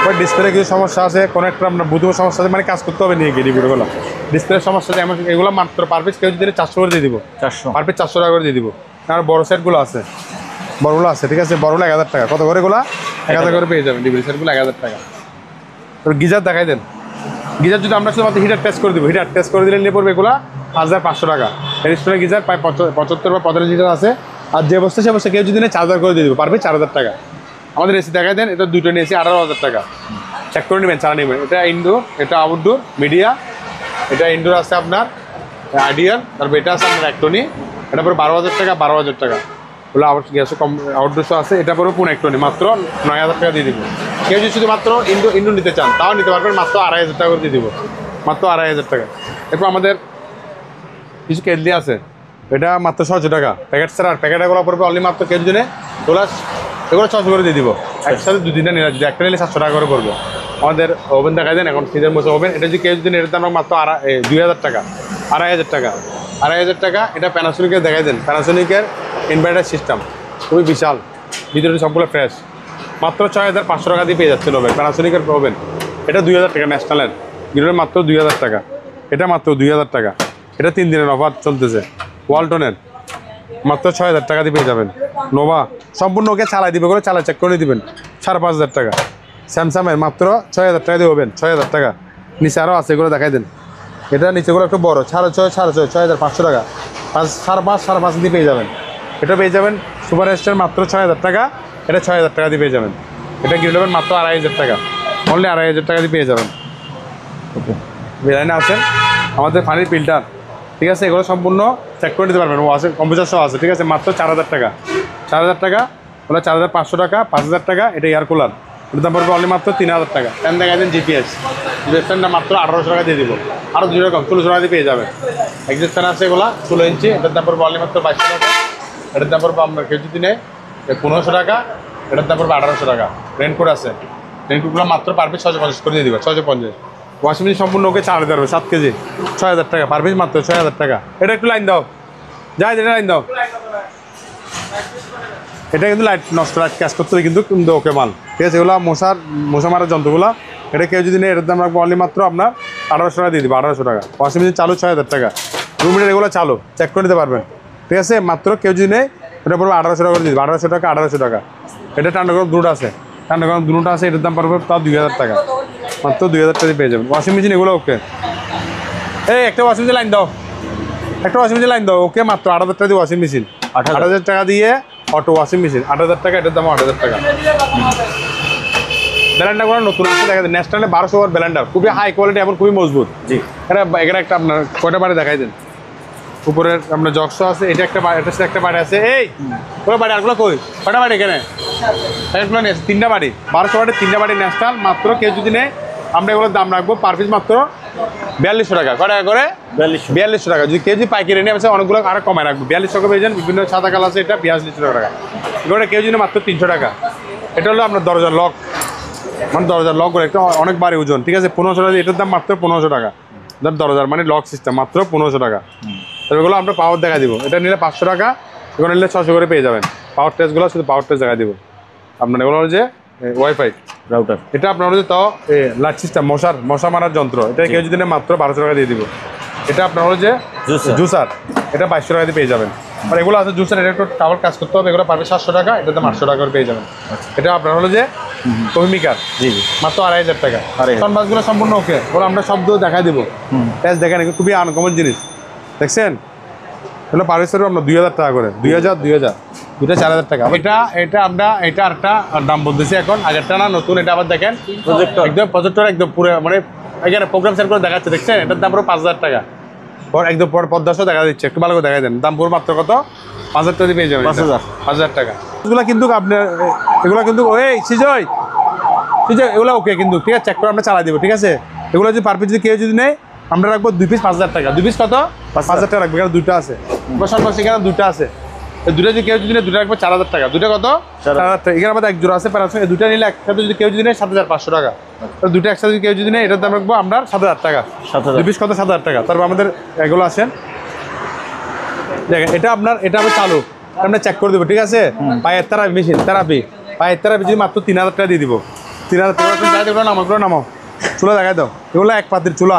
S1: ওই ডিসপ্লে কিছু সমস্যা আছে, কোনো একটা আপনার বুধবার সমস্যা আছে, মানে কাজ করতে হবে নিয়ে গিয়ে ডিভিডিগুলো ডিসপ্লের সমস্যা আছে, এমন এগুলো মাত্র পার পিস কেউ যদি 400 করে দিয়ে দিব।
S2: 400
S1: পার পিস 400 টাকা করে দিয়ে দিব। আর বড় সেটগুলো আছে, বড়গুলো আছে, ঠিক আছে? বড়গুলো 1000 টাকা। কত করে এগুলো? 1000 করে পেয়ে যাবেন ডিভিডি সেটগুলো 1000 টাকা। তো গিজার দেখাই দেন। গিজার যদি আমরা শুধুমাত্র হিটার টেস্ট করে দিব, হিটার টেস্ট করে দিলে নিয়ে পড়বে এগুলো 5500 টাকা। এরিস্টোনের গিজার প্রায় 75 বা 45 লিটার আছে। আর যে অবস্থা সে অবস্থা কেউ যদি নেয় 4000 করে দিয়ে দিব, পারবে 4000 টাকা। আমাদের এসি দেখাই দেন। এটা দুটো নিয়েছি 18000 টাকা। চেক করে নেবেন, চালা নেবেন। এটা ইনডোর, এটা আউটডোর মিডিয়া। এটা ইনডোর আছে আপনার আইডিয়াল, তারপর এটা আছে আপনার একটনি। এটা পরে 12000 টাকা, 12000 টাকা। ওগুলো গ্যাসও কম, আউটডোরসও আছে। এটা পরে পুরো একটনি মাত্র 9000 টাকা দিয়ে দিব। কেউ যদি শুধুমাত্র ইনডোর নিতে চান তাও নিতে পারবেন, মাত্র 2500 টাকা করে দিয়ে দিব, মাত্র 2500 টাকা। এরপর আমাদের কিছু কেটলি আছে, এটা মাত্র 600 টাকা প্যাকেট ছাড়া। আর প্যাকেট এগুলো পড়বে অনলি মাত্র কেউ জনে এগুলো 600 করে দিয়ে দিব। একসাথে 2-3টা নিলে, যদি একটা নিলে 700 টাকা করে পড়বে। আমাদের ওভেন দেখাই দেন, এখন ফ্রিজের মতো ওভেন। এটা যদি কেউ যদি এটার দাম মাত্র 2000 টাকা, 2500 টাকা, 2500 টাকা। এটা প্যানাসোনিকের দেখাই দেন, প্যানাসোনিকের ইনভার্টার সিস্টেম খুবই বিশাল, ভিতরে সবগুলো ফ্রেশ। মাত্র 6500 টাকা দিয়ে পেয়ে যাচ্ছেন ওভেন, প্যানাসোনিকের ওভেন। এটা 2000 টাকা ন্যাশনালের, ভিতরে মাত্র 2000 টাকা। এটা মাত্র 2000 টাকা। এটা 3 দিনের অফার চলতেছে। ওয়ালটনের মাত্র 6000 টাকা দিয়ে পেয়ে যাবেন। নোভা সম্পূর্ণ ওকে চালাই দিবে, করে চালাই চেক করে দিবেন, 5500 টাকা। স্যামসাংয়ের মাত্র 6000 টাকা দিয়ে হবেন, 6000 টাকা। নিচে আরও আছে, এগুলো দেখাই দেন। এটা নিচেগুলো একটু বড়, 6500 টাকা। 5.5 দিয়ে পেয়ে যাবেন। এটা পেয়ে যাবেন সুপার স্টার মাত্র 6000 টাকা। এটা 6000 টাকা দিয়ে পেয়ে যাবেন। এটা কিনে নেবেন মাত্র 2500 টাকা, অনলি 2500 টাকা দিয়ে পেয়ে যাবেন। ওকে, বেলাইনে আছেন আমাদের পানির ফিল্টার, ঠিক আছে? এগুলো সম্পূর্ণ চেক করে নিতে পারবেন, ও আছে কম্পিউটার সহ আছে, ঠিক আছে? মাত্র 4000 টাকা, 4000 টাকা। ওগুলো 4500 টাকা, 5000 টাকা। এটা এয়ার কুলার, এটার দাম পড়বে অনলি মাত্র 3000 টাকা। ফ্যান দেখাই দেন জিপিএস ফ্যানটা মাত্র 1800 টাকা দিয়ে দিব। আরও 2 রকম 1600 টাকা দিয়ে পেয়ে যাবেন। এক্সিস্ট ফ্যান আছে এগুলো 16 ইঞ্চি, এটার দাম পড়বে অনলি মাত্র 2200 টাকা। এটার দাম পড়বে আপনার কেউ যদি নেয় 1500 টাকা। এটার দাম পড়বে 1800 টাকা। রেনকোট আছে, রেনকোটগুলো মাত্র পার পিস 650 করে দিয়ে দিবে, 650। ওয়াশিং মেশিন সম্পূর্ণ ওকে 4 দিতে পারবে, 7 কেজি, 6000 টাকা পার পিস, মাত্র 6000 টাকা। এটা একটু লাইন দাও, যাই এটা লাইন দাও। এটা কিন্তু লাইট নষ্ট, লাইট ক্যাশ করতে হবে কিন্তু ওকে মাল, ঠিক আছে? এগুলো মশা মারার যন্ত্রগুলো। এটা কেউ যদি নেই এটার দাম রাখবো অনলি মাত্র আপনার 1800 টাকা দিয়ে দিবে, 1800 টাকা। ওয়াশিং মেশিন চালু 6000 টাকা। 2 মিনিট এগুলো চালু, চেক করে নিতে পারবেন, ঠিক আছে? মাত্র কেউ যদি নেই এটা পড়বে 1800 টাকা করে দিয়ে দিবে, 1800 টাকা, 1800 টাকা। এটা ঠান্ডা গরম দুটো আছে, ঠান্ডা গরম দুটো আছে। এটার দাম পড়বে তাও 2000 টাকা, মাত্র 2000 টাকা দিয়ে পেয়ে যাবেন। ওয়াশিং মেশিন এগুলো ওকে। এই একটা ওয়াশিং মেশিন লাইন দাও, একটা ওয়াশিং মেশিন লাইন দাও ওকে, মাত্র 8000 টাকা দিয়ে ওয়াশিং মেশিন, 8000 টাকা দিয়ে অটো ওয়াশিং মেশিন, 8000 টাকা। এটার দাম 8000 টাকা। ব্লেন্ডারগুলো নতুন আছে, দেখা যায় ন্যাশনালে 1200 ওয়াট ব্লেন্ডার, খুবই হাই কোয়ালিটি এবং খুবই মজবুত।
S2: জি,
S1: এখানে একটা আপনার কয়টা বাড়ি দেখাই দেন। উপরের আপনার জক্স আছে, এটা একটা বাড়ি, এটা একটা বাড়ি আছে। এই কোনো বাড়ি আরগুলো কই, কয়টা বাড়ি এখানে? এগুলো নিয়ে 3টা বাড়ি, 1200 ওয়াটের 3টা বাড়ি ন্যাশনাল। মাত্র কেউ যদি নেয় আমরা এগুলোর দাম রাখবো পার পিস মাত্র 4200 টাকা। কয় টাকা করে? 4200 টাকা। যদি কেজি পাইকারি নিয়ে আছে অনেকগুলো আরও কমায় রাখবো, 4200 টাকা পেয়ে যান। বিভিন্ন সাদা কালার আছে, এটা 4200 টাকা। এগুলো কেউ যদি মাত্র 300 টাকা। এটা হলো আপনার দরজার লক, মানে দরজার লক করে একটা অনেক বাড়ি ওজন, ঠিক আছে? 1500 টাকা। এটার দাম মাত্র 1500 টাকা। দরজার মানে লক সিস্টেম, মাত্র 1500 টাকা। তবে এগুলো আমরা পাওয়ার দেখা দিব। এটা নিলে 500 টাকা, এগুলো নিলে 600 করে পেয়ে যাবেন। পাওয়ার টেস্টগুলো শুধু পাওয়ার টেস্ট দেখা দিব আপনার। এগুলো হলো যে ওয়াইফাই রাউটার, এটা আপনার হচ্ছে তাও লাইট সিস্টেম, মশা মারার যন্ত্র। এটা কেউ যদি নেয় মাত্র 1200 টাকা দিয়ে দিব। এটা আপনার হলো যে জুসার, এটা 2200 টাকা দিয়ে পেয়ে যাবেন। আর এগুলো আছে জুসার, এটা একটু টাওয়ার কাজ করতে হবে, এগুলো পারবে 700 টাকা। এটার দাম 800 টাকা করে পেয়ে যাবেন। এটা আপনার হলো যে কমিকার, জি জি, মাত্র 2500 টাকা। কনভার্সগুলো সম্পূর্ণ ওকে, ওগুলো আমরা শব্দ দেখাই দিব, টেস্ট দেখেন, খুবই আনকমন জিনিস, দেখছেন? এগুলো পার পিস আমরা 2000 টাকা করে, 2000 দুটো 4000 টাকা। এটা আমরা এটা আরেকটা দাম বলতেছি এখন, আগেরটা না নতুন। এটা আবার দেখেন একদম প্রজেক্টর, একদম পুরো মানে এখানে প্রোগ্রাম সেট করে দেখাচ্ছে, দেখছেন? এটার দাম পুরো 5000 টাকা। একদম পদ্মাসও দেখা দিচ্ছে, একটু ভালো করে দেখা দেন। দাম পুরো মাত্র কত? 5000 টাকা দিয়ে পেয়ে যাবেন, 5000 টাকা। এগুলো কিন্তু আপনার, এগুলো কিন্তু ওই সিজয় এগুলো ওকে কিন্তু, ঠিক আছে? চেক করে আমরা চালাই দেবো, ঠিক আছে? এগুলো যদি পার পিস যদি কেউ যদি নেয় আমরা রাখবো 2 পিস 5000 টাকা। 2 পিস কত? 5000 টাকা রাখবো, এখানে দুটো আছে। সেখানে দুটো আছে, দুটো যদি কেউ যদি নেয়, দুটো রাখবো 4000 টাকা। দুটো কত? 4000 টাকা। এখানে আমাদের এক জোড়া আছে প্যারাসন, এই দুটো নিলে একসাথে যদি কেউ যদি নেয় 7500 টাকা। তো দুটো একসাথে যদি কেউ যদি নেয়, এটার দাম রাখবো আমরা 7000 টাকা।
S2: 7000
S1: পিস কত? 7000 টাকা। তারপর আমাদের এগুলো আসেন, দেখেন এটা আপনার, এটা আমি চালু আমরা চেক করে দেবো, ঠিক আছে? পায়ের থেরাপি মেশিন, পায়ের থেরাপি যদি মাত্র 3000 টাকা দিয়ে দিব। 3000 টাকা এগুলো নামো, এগুলো নামো, চুলা দেখাই দাও। এগুলো এক পাতির চুলা,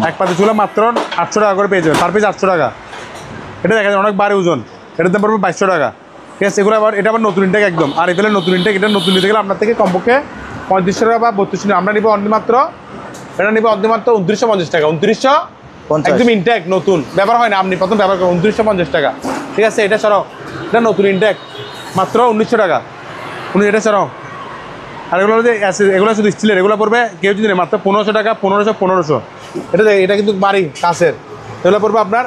S1: এক পাতির চুলা মাত্র 800 টাকা করে পেয়ে যাবে, পার পিস 800 টাকা। এটা দেখা যায় অনেক ভারী ওজন, এটার দাম পড়বে 2200 টাকা, ঠিক আছে? এগুলো আবার এটা আবার নতুন ইনটেক একদম, আর এগুলো নতুন ইনটেক। এটা নতুন নিতে গেলে আপনার থেকে কমপক্ষে 3500 টাকা বা 3200 টাকা। আমরা নিবো অনলি মাত্র, এটা নিবো অনলি মাত্র 2950 টাকা। 2950 একদম ইনটেক নতুন, ব্যবহার হয় না, আপনি প্রথম ব্যবহার করেন। 2950 টাকা, ঠিক আছে? এটা সরাও, এটা নতুন ইনটেক মাত্র 1900 টাকা। এটা সরাও। আর এগুলো যে এগুলো শুধু স্টিলের, এগুলো পড়বে কেউ যদি নেয় মাত্র 1500 টাকা। 1500 এটা কিন্তু বাড়ি কাছের, এগুলো পড়বে আপনার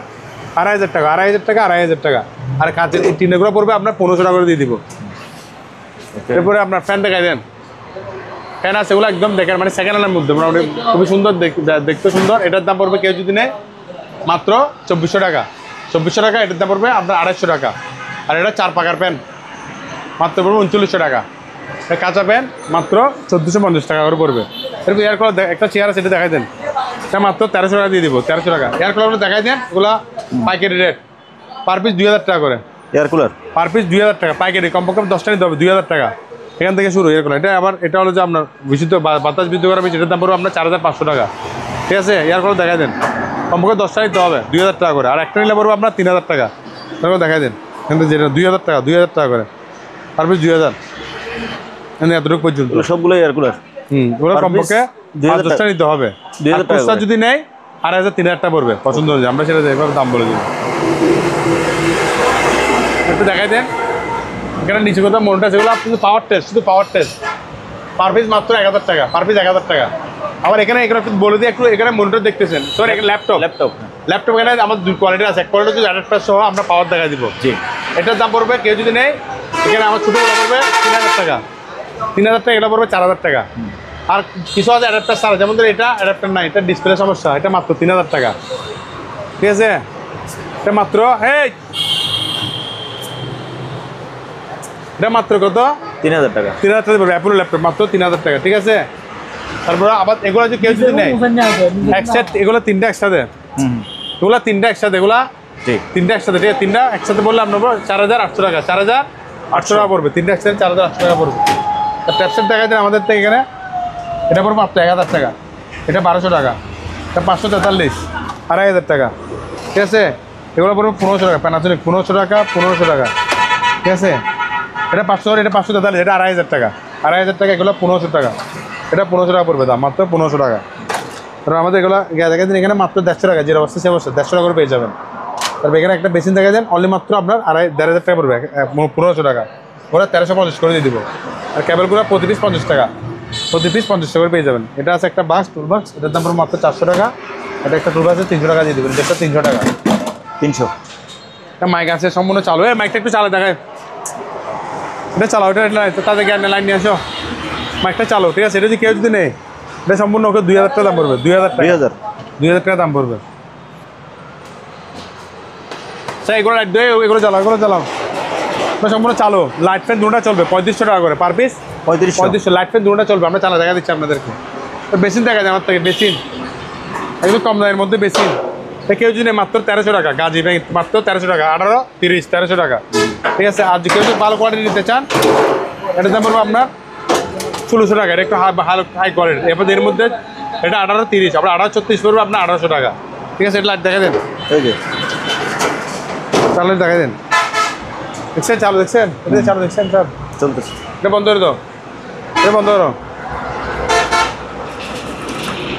S1: 2500 টাকা, 2500 টাকা। আর কাঁচের এই টিনগুলো পড়বে আপনার 1500 টাকা করে দিয়ে দিব। এরপরে আপনার ফ্যান দেখাই দেন, ফ্যান আছে এগুলো একদম দেখেন, মানে সেকেন্ড হ্যান্ডের মধ্যে মোটামুটি খুবই সুন্দর, দেখতে সুন্দর। এটার দাম পড়বে কেউ যদি নেয় মাত্র 2400 টাকা। 2400 টাকা। এটার দাম পড়বে আপনার 250 টাকা। আর এটা 4 পাকার প্যান মাত্র পড়বে 3900 টাকা। কাঁচা প্যান মাত্র 1450 টাকা করে পড়বে। এরপর এয়ার কুলার একটা চেয়ার আছে, এটা দেখাই দেন, এটা মাত্র 1300 টাকা দিয়ে দিব। 1300 টাকা এয়ার কুলারগুলো দেখাই দেন, এগুলো পাইকারি রেট, পার পিস 2000 টাকা করে।
S2: এয়ার কুলার
S1: পার পিস 2000 টাকা পাইকারি, কমপক্ষে 10টা নিতে হবে, 2000 টাকা এখান থেকে শুরু। এয়ার কুলার এটা আবার, এটা হলো যে আপনার বিশুদ্ধ বাতাস বিদ্যুৎ করা, এটার দাম পড়বে আপনার 4500 টাকা, ঠিক আছে? এয়ার কুলার দেখাই দেন, কমপক্ষে 10টা নিতে হবে, 2000 টাকা করে। আর একটা নিলে পড়বে আপনার 3000 টাকা। তারপর দেখাই দেন এখান থেকে, যেটা 2000 টাকা, 2000 টাকা করে, পার পিস 2000, এতটুকু পর্যন্ত
S2: সবগুলো এয়ার কুলার।
S1: ওগুলো কমপক্ষে 10টা নিতে হবে।
S2: 2000 টাকা
S1: যদি নেয় 2500 3000 টাকা পড়বে, পছন্দ অনুযায়ী আমরা সেটা এভাবে দাম বলে দিই। একটু দেখাই দেন এখানে নিচে কথা মনটা, যেগুলো শুধু পাওয়ার টেস্ট, শুধু পাওয়ার টেস্ট, পার পিস মাত্র 1000 টাকা, পার পিস 1000 টাকা। আবার এখানে একটু বলে দিই, একটু এখানে মনিটর দেখতেছেন, সরি এখানে ল্যাপটপ এখানে আমাদের 2 কোয়ালিটি আছে। এক কোয়ালিটি যদি অ্যাডাপ্টার সহ আমরা পাওয়ার দেখা দিব, জি। এটার দাম পড়বে কেউ যদি নেয়, এখানে আমার ছোটোগুলো পড়বে 3000 টাকা, 3000 টাকা। এটা পড়বে 4000 টাকা। আর কিছু আছে অ্যাডাপ্টার ছাড়া, যেমন ধর এটা অ্যাডাপ্টার নাই, এটা ডিসপ্লে সমস্যা, এটা মাত্র 3000 টাকা, ঠিক আছে? এটা মাত্র এটা মাত্র কত?
S2: 3000 টাকা।
S1: 3000 টাকা পড়বে, অ্যাপল ল্যাপটপ মাত্র 3000 টাকা, ঠিক আছে? তারপরে আবার এগুলো যদি কেউ যদি নেয় একসাথে, এগুলো 3টা একসাথে, এগুলো 3টা একসাথে, এগুলা 3টা একসাথে, ঠিক আছে? 3টা একসাথে বললে আপনার 4800 টাকা, 4800 টাকা পড়বে। 3টা একসাথে 4800 টাকা পড়বে। ট্যাপসেট দেখা যায় আমাদের থেকে এখানে, এটা পড়বে মাত্র 1000 টাকা, এটা 1200 টাকা, এটা 543, 2500 টাকা, ঠিক আছে? এগুলো পড়বে 1500 টাকা, প্যানাসোনিক 1500 টাকা, 1500 টাকা, ঠিক আছে? এটা 500, এটা 543, এটা 2500 টাকা, 2500 টাকা। এগুলো 1500 টাকা, এটা 1500 টাকা পড়বে দাম, মাত্র 1500 টাকা। তারপর আমাদের এগুলো দেখা দিন এখানে মাত্র 150 টাকা, যে অবস্থা সে অবস্থা 150 টাকা করে পেয়ে যাবেন। তারপর এখানে একটা বেসিন দেখা দেন, অনলি মাত্র আপনার 1500 টাকা পড়বে, 1500 টাকা। ওরা 1350 করে দিয়ে দিব। আর কেবলগুলো প্রতি পিস 50 টাকা, প্রতি পিস 50 টাকা করে পেয়ে যাবেন। এটা আছে একটা বাক্স, টুল বাক্স, এটার দাম পড়বে মাত্র 400 টাকা। এটা একটা টুল বাক্সে 300 টাকা দিয়ে দেবেন, যেটা 300 টাকা।
S2: 300।
S1: এটা মাইক আছে সম্পূর্ণ চালু, মাইকটা একটু চালা দেখায়, এটা চালাও, এটা তাদের জ্ঞানে লাইন নিয়ে আসো, মাইকটা চালো, ঠিক আছে? এটা যদি কেউ যদি নেই, এটা সম্পূর্ণ ওকে 2000 টাকা দাম পড়বে, 2000 টাকা, 2000 টাকা দাম পড়বে। স্যার এগুলো লাইট দিয়ে এগুলো চালাও, এগুলো চালাও, এটা সম্পূর্ণ চালো, লাইট ফ্যান দুটোটা চলবে 3500 টাকা করে পার পিস, 3500 লাইট ফ্যান দুটোটা চলবে। আমরা চালা দেখা দিচ্ছি আপনাদেরকে। বেসিন দেখা যায় আমার থেকে, বেসিন একটু কম দামের মধ্যে বেসিন, কেউ যদি মাত্র 1300 টাকা, গাজি ব্যাংক মাত্র 1300 টাকা, 18, 30, 1300 টাকা, ঠিক আছে? আর কেউ যদি ভালো কোয়ালিটি নিতে চান, এটার দাম পড়বে আপনার 1600 টাকা, এটা একটু হাই কোয়ালিটি। এরপর এর মধ্যে এটা 18, 30, আপনার 18, 34 পড়বে আপনার 1800 টাকা, ঠিক আছে? এটা লাইট দেখা দেন, চালু দেখা দেন, দেখছেন চালু, দেখছেন এটা চালু, দেখছেন স্যার
S2: চলতেছে।
S1: এটা বন্ধ করে দাও, এটা বন্ধ করো।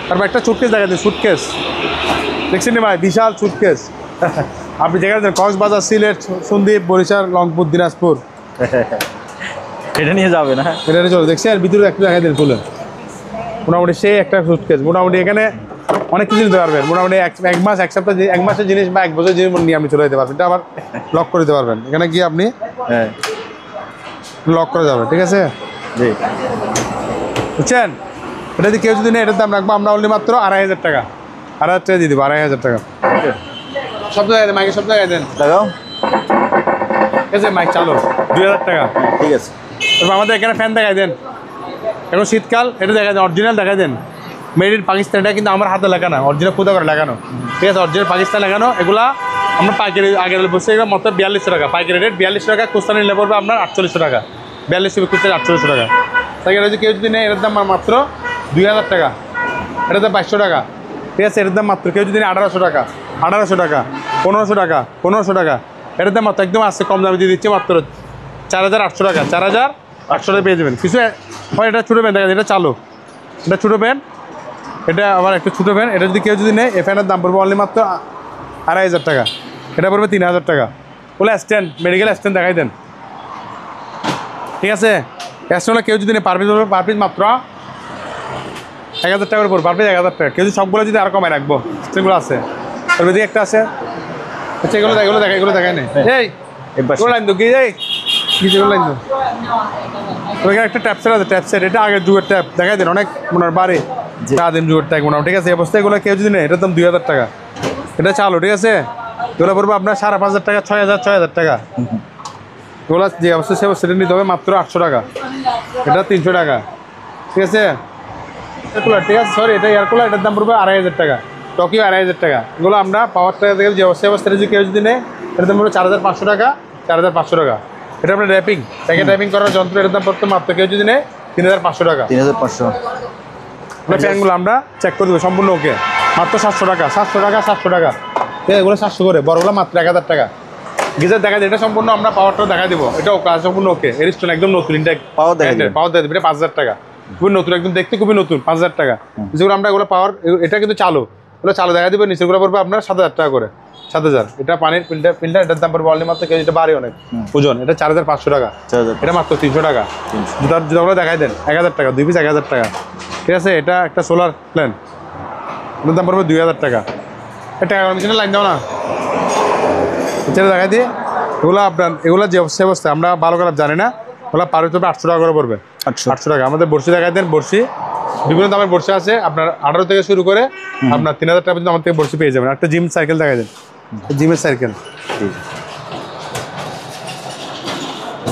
S1: তারপর একটা সুটকেস দেখা দিন, সুটকেস দেখছেন ভাই, বিশাল সুটকেস। আপনি যেখানে কক্সবাজার, সিলেট, সন্দ্বীপ, বরিশাল, রংপুর, দিনাজপুর,
S2: এটা নিয়ে যাবে না?
S1: এটা চলো, দেখছেন ভিতরে একটু দেখা দিন খুলে। মোটামুটি সেই একটা সুটকেস, মোটামুটি এখানে অনেক কিছু নিতে পারবেন। মোটামুটি এক মাস, এক সপ্তাহ, 1 মাসের জিনিস বা 1 বছরের জিনিস নিয়ে আপনি চলে যেতে পারবেন। এটা আবার লক করে দিতে পারবেন, এখানে গিয়ে আপনি লক করে যাবেন, ঠিক আছে?
S2: জি,
S1: বুঝছেন? এটা যদি কেউ যদি নেই, এটার দাম রাখবো আমরা অনলি মাত্র 2500 টাকা, 2500 টাকা দিয়ে দিব, 2500 টাকা। সব জায়গায় দেন, মাইকে সব জায়গায় দেন,
S2: লাগাও।
S1: ঠিক আছে মাইক চালু 2000 টাকা।
S2: ঠিক আছে।
S1: তারপর আমাদের এখানে ফ্যান দেখাই দেন, এখন শীতকাল এটা দেখাই দেন, অরিজিনাল দেখাই দেন, মেড ইন পাকিস্তান। এটা কিন্তু আমার হাতে লাগানো, অরিজিনাল খুদা করে লাগানো, ঠিক আছে, অরিজিনাল পাকিস্তান লাগানো। এগুলা আমরা পাইকারি আগের বসে এগুলো মতো 4200 টাকা পাইকারি রেট, 4200 টাকা। খুচরা নিলে পড়বে আপনার 4800 টাকা, 4200 খুচরা 4800 টাকা। তাই এটা কেউ যদি নেয় এটার দাম মাত্র 2000 টাকা, এটার দাম 2200 টাকা, ঠিক আছে। এটার দাম মাত্র কেউ যদি নেয় 1800 টাকা, 1800 টাকা, 1500 টাকা, 1500 টাকা। এটার দাম মাত্র একদম আসছে কম দামে দিয়ে দিচ্ছে মাত্র 4800 টাকা, 4800 টাকা পেয়ে যাবেন। কিছু হয় এটা ছোটো প্যান্ট দেখা যায়, এটা চালু, এটা ছোটো প্যান্ট, এটা আবার একটা ছোটো ফ্যান। এটা যদি কেউ যদি নেয় এই ফ্যানের দাম পড়বে অনলি মাত্র 2500 টাকা, এটা পড়বে 3000 টাকা। বলে স্ট্যান্ড, মেডিকেল স্ট্যান্ড দেখাই দেন, ঠিক আছে। স্ট্যান্ড কেউ যদি নেয় পার পিস পড়বে, পার পিস মাত্র 1000 টাকা করে পড়বে, পার পিস 1000 টাকা। কেউ যদি সবগুলো যদি আরও কমায় রাখবো, স্ট্যান্ডগুলো আছে ওর দিকে একটা আছে, আচ্ছা এগুলো দেখায় নেই। এই লাইন তো গিয়ে যাই কিছু লাইন তো ওইখানে একটা ট্যাপসেট আছে, ট্যাপসেট, এটা আগের যুগের ট্যাপ দেখাই দেন, অনেক মনে বাড়ি দিন যুগের ট্যাপ মোটামুটি, ঠিক আছে। এই অবস্থায় এগুলো কেউ যদি নেয় এটার দাম 2000 টাকা, এটা চালু, ঠিক আছে। এগুলো পড়বে আপনার 5500 টাকা, 6000 টাকা। এগুলো যে অবস্থা সে অবস্থা নিতে হবে মাত্র 800 টাকা, এটা 300 টাকা, ঠিক আছে। এয়ারকুলার, ঠিক আছে, সরি এটা এয়ারকুলার, এটার দাম পড়বে 2500 টাকা, টকিও 2500 টাকা। এগুলো আমরা পাওয়ার টাকা থেকে যে অবস্থা যদি কেউ যদি নেয় এটার দাম পড়বে 4500 টাকা, 4500 টাকা। এটা আপনার র্যাপিং, প্যাকেট র্যাপিং করার যন্ত্র, এটার দাম পড়তে মাত্র কেউ যদি নেয় 3500 টাকা।
S2: 3500।
S1: ফ্যানগুলো আমরা চেক করে দেবো সম্পূর্ণ ওকে, মাত্র 700 টাকা, 700 টাকা, 700 টাকা, ঠিক আছে। এগুলো 700 করে, বড়গুলো মাত্র 1000 টাকা। গিজার দেখা যায়, এটা সম্পূর্ণ আমরা পাওয়ারটা দেখা দেবো, এটা কাজ সম্পূর্ণ ওকে। এরিস্টন একদম নতুন,
S2: পাওয়ার দেখা
S1: দেবে, এটা 5000 টাকা, খুবই নতুন, একদম দেখতে খুবই নতুন, 5000 টাকা। যেগুলো আমরা এগুলো পাওয়ার, এটা কিন্তু চালু, এগুলো চালু দেখা দেবে। নিচেগুলো পড়বে আপনার 7000 টাকা করে, 7000। এটা পানির ফিল্টার, এটার দাম পড়বে অনলি মাত্র কেউ, এটা বাড়ি অনেক ওজন, এটা 4500 টাকা, এটা মাত্র 300 টাকা। জুতাগুলো দেখাই দেন 1000 টাকা, 2 পিস 1000 টাকা, ঠিক আছে। এটা একটা সোলার প্ল্যান, এটার দাম পড়বে 2000 টাকা। এটা কন্ডিশনের লাইন দাও না, এটা দেখাই দিয়ে। এগুলো আপনার এগুলো যে অবস্থা আমরা ভালো করে জানি না, ওগুলো পার হতে 800 টাকা করে পড়বে, 800 টাকা। আমাদের বড়শি দেখাই দেন, বড়শি বিভিন্ন দামের বড়শি আছে, আপনার 18 থেকে শুরু করে আপনার 3000 টাকা পর্যন্ত আমার থেকে বড়শি পেয়ে যাবেন। একটা জিম সাইকেল দেখাই দেন, জিমের সাইকেল,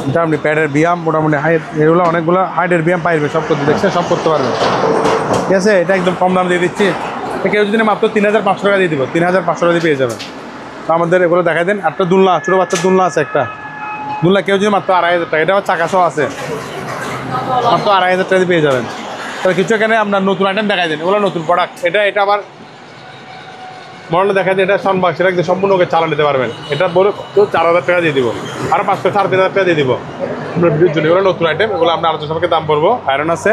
S1: এটা আপনি প্যাডের ব্যায়াম মোটামুটি হাইট, এগুলো অনেকগুলো হাইটের ব্যায়াম পাইবে, সব করতে দেখছেন, সব করতে পারবেন, ঠিক আছে। এটা একদম কম দাম দিয়ে দিচ্ছি, কেউ যদি মাত্র 3500 টাকা দিয়ে দিব, 3500 টাকা দিয়ে পেয়ে যাবেন। তো আমাদের এগুলো দেখাই দেন। একটা দুলনা, ছোটো বাচ্চার দুলনা আছে, একটা দুলনা কেউ যদি মাত্র 2500 টাকা, এটা আবার চাকাসহ আছে, মাত্র 2500 টাকা দিয়ে পেয়ে যাবেন। তাহলে কিছু এখানে আপনার নতুন আইটেম দেখাই দেন, এগুলো নতুন প্রোডাক্ট। এটা আবার মডেল দেখা যায়, এটা সাউন্ড সেটা একদম সম্পূর্ণ ওকে চালা নিতে পারবেন। এটা বলে তো 4000 টাকা দিয়ে দিব, আরও 500 3500 টাকা দিয়ে দিব আপনার ভিডিওর জন্য। এগুলো নতুন আইটেম, এগুলো আপনার আলোচনা সম্পর্কে দাম পড়বো। আয়রন আছে,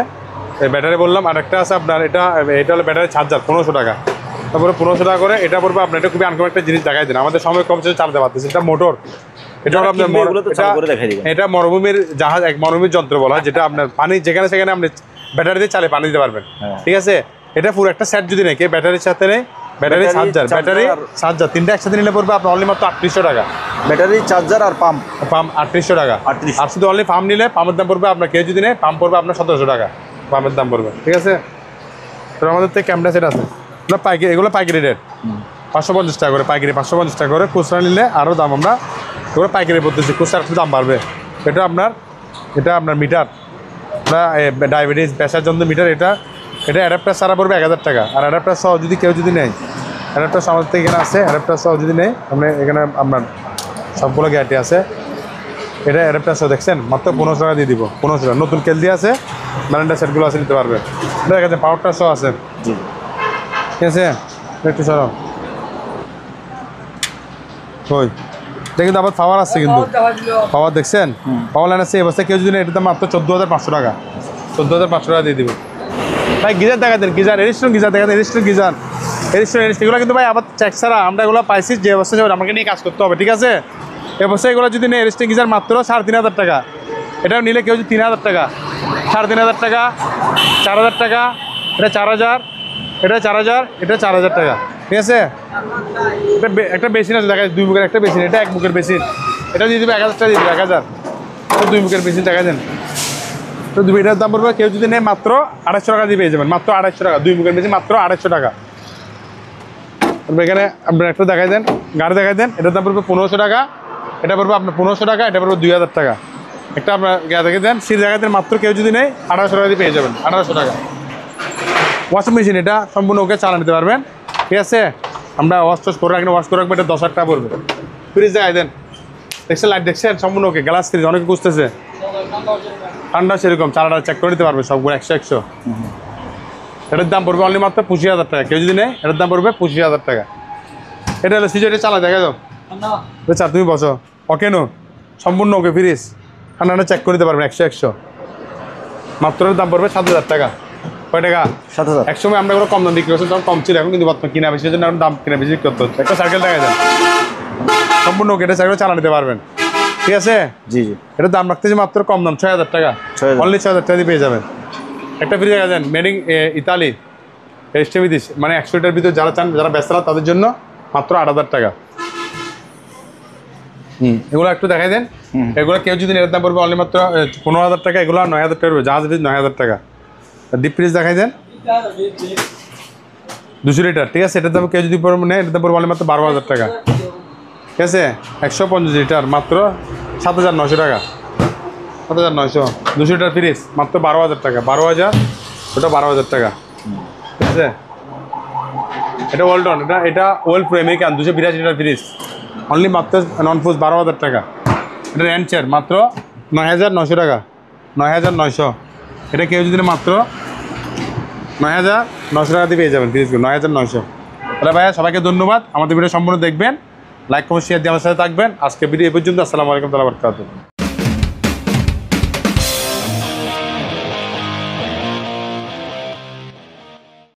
S1: ব্যাটারি বললাম, আর একটা আছে আপনার এটা হলো ব্যাটারি চার্জার 1500 টাকা, তারপরে 1500 টাকা করে এটা পড়বে আপনার। এটা খুবই আনকমন একটা জিনিস দেখাই দেন, আমাদের সময় কম ছিল চালাতে পারতেছে। এটা মোটর, এটা হলো আপনার এটা মরুভূমির জাহাজ, এক মরুভূমির যন্ত্র বলা হয়, যেটা আপনার পানি যেখানে সেখানে আপনি ব্যাটারি দিয়ে চালে পানি দিতে পারবেন, ঠিক আছে। এটা পুরো একটা সেট যদি নেই, ব্যাটারির সাথে নেই, ব্যাটারি চার্জার তিনটা একসাথে নিলে পড়বে আপনার অনলি মাত্র 3800 টাকা।
S2: ব্যাটারি চার্জার আর পাম্প
S1: 3800 টাকা। আর শুধু অনলি পাম্প নিলে পাম্পের দাম পড়বে আপনার, কেউ যদি নেয় পাম্প পড়বে আপনার 1700 টাকা, পাম্পের দাম পড়বে, ঠিক আছে। তো আমাদের থেকে ক্যামেরা সেট আছে, পাইকারি, এগুলো পাইকারি রেট 550 টাকা করে, পাইকারি 550 টাকা করে। খুচরা নিলে আরও দাম, আমরা এগুলো পাইকারি পড়তেছি, খুচরা একটু দাম বাড়বে। এটা আপনার মিটার, ডায়াবেটিস প্রেশার জন্য মিটার। এটা অ্যাডাপ্টার সারা পড়বে 1000 টাকা। আর অ্যাডাপ্টার সহ যদি কেউ যদি নেয়, অ্যাডাপ্টার আমাদের থেকে এখানে আছে, অ্যাডাপ্টার সহ যদি নেয় আপনি এখানে আপনার সবগুলো গ্যারান্টি আছে। এটা অ্যাডাপ্টার সহ দেখছেন মাত্র 1500 টাকা দিয়ে দিব, 1500 টাকা। নতুন কেল দিয়ে আছে, ব্যালেন্ডার সেটগুলো আছে, নিতে পারবে। এটা দেখেন পাওয়ারটা সহ আছে, ঠিক আছে। একটু সরাও, ওই এটা কিন্তু আবার পাওয়ার আসছে, কিন্তু পাওয়ার দেখছেন, পাওয়ার লাইন আছে। এই অবস্থায় কেউ যদি নেয় এটার দাম মাত্র 14500 টাকা, 14500 টাকা দিয়ে দিব। ভাই গিজার দেখা দেন, গিজার এরিস্টন গিজার দেখা দেন, এরিস্টন এগুলো কিন্তু ভাই আবার চেক ছাড়া আমরা এগুলো পাইছি, যে অবস্থা আমাকে নিয়ে কাজ করতে হবে, ঠিক আছে। এই অবস্থায় এগুলো যদি নেই এরিস্টন গিজার মাত্র 3500 টাকা। এটাও নিলে কেউ যদি 3000 টাকা, 3500 টাকা, 4000 টাকা, এটা 4000, এটা 4000, এটা 4000 টাকা, ঠিক আছে। এটা একটা বেসিন আছে দেখা যায়, 2 মুখের একটা বেসিন, এটা 1 মুখের বেসিন, এটা দিয়ে দেবে 1000 টাকা দিয়ে দেবে, 1000। 2 মুখের বেসিন দেখা দেন, তো এটার দাম পড়বে কেউ যদি নেয় মাত্র 2800 টাকা দিয়ে পেয়ে যাবেন, মাত্র 2800 টাকা। 2 মুখের বেশি মাত্র 2800 টাকা। এখানে আপনার একটা দেখাই দেন, গাড়ি দেখাই দেন, এটার দাম পড়বে 1500 টাকা, এটা পড়বে আপনার 1500 টাকা, এটা পড়বে 2000 টাকা। একটা আপনার দেখে দেন, সেই জায়গাতে মাত্র কেউ যদি নেই 1800 টাকা দিয়ে পেয়ে যাবেন, 1800 টাকা। ওয়াশিং মেশিন এটা সম্পূর্ণ ওকে চালা নিতে পারবেন, ঠিক আছে। আমরা ওয়াশ করে রাখবেন, ওয়াশ করে রাখবেন, এটা 10,000 টাকা পড়বে। ফ্রিজ দেখাই দেন, দেখছেন লাইট দেখছেন সম্পূর্ণ ওকে, গ্লাস ফ্রিজ অনেকে বুঝতেছে, ঠান্ডা সেরকম চালাটা চেক করে নিতে পারবে সবগুলো 100। এটার দাম পড়বে অনলি মাত্র 25,000 টাকা। কেউ যদি নেই এটার দাম পড়বে 25,000 টাকা। এটা হলো সিজনটা চালা দেখা যাও, বুঝছা তুমি বসো। ওকে নো সম্পূর্ণ ওকে ফ্রিজ, ঠান্ডাটা চেক করে নিতে পারবেন 100। মাত্র দাম পড়বে 7,000 টাকা। কয় টাকা?
S2: 7,000।
S1: এক সময় আমরা কম দাম বিক্রি করছি, তখন কম ছিল, এখন কিন্তু বর্তমানে কিনা বেশি, জন্য দাম কিনা বেশি করতে হচ্ছে। একটা সাইকেল দেখা যায় সম্পূর্ণ ওকে, এটা সাইকেল চালা নিতে পারবেন, ঠিক আছে।
S2: জি জি।
S1: এটার দাম রাখতেছি মাত্র কম দাম 6,000 টাকা,
S2: 6,000
S1: অনলি 6,000 টাকা দিয়ে পেয়ে যাবেন। একটা ফ্রিজ দেখা যান মেড ইন ইতালি, এস্টেমিদিস, মানে 100 লিটার ভিতরে যারা চান, যারা ব্যস্ত তাদের জন্য মাত্র 8,000 টাকা। এগুলো একটু দেখাই দেন। এগুলো কেউ যদি এর দাম পড়বে অনলি মাত্র 15,000 টাকা, এগুলো 9,000 টাকা পড়বে, জাহাজ ফ্রিজ 9,000 টাকা। ডিপ ফ্রিজ দেখাই দেন 200 লিটার, ঠিক আছে। এটার দাম কেউ যদি পড়বে নেয়, এটার দাম পড়বে অনলি মাত্র 12,000 টাকা, ঠিক আছে। 150 লিটার মাত্র 7,900 টাকা, 7,900। 200 লিটার ফ্রিজ মাত্র 12,000 টাকা, 12,000, ওটা 12,000 টাকা, ঠিক আছে। এটা ওয়ালটন, এটা well pro American 282 litre fridge, only মাত্র নন ফুজ 12,000 টাকা। এটা র্যান্ড চেয়ার মাত্র 9,900 টাকা, 9,900। এটা কেউ যদি মাত্র 9,900 টাকা দিয়ে পেয়ে যাবেন ফ্রিজগুলো, 9,900। তাহলে ভাইয়া সবাইকে ধন্যবাদ, আমাদের ভিডিও সম্পূর্ণ দেখবেন, লাইক কমেন্ট শেয়ার দিয়ে আমার সাথে থাকবেন। আজকে ভিডিও এই পর্যন্ত। আসসালামু আলাইকুম ওয়া রাহমাতুল্লাহি ওয়া বারাকাতুহু।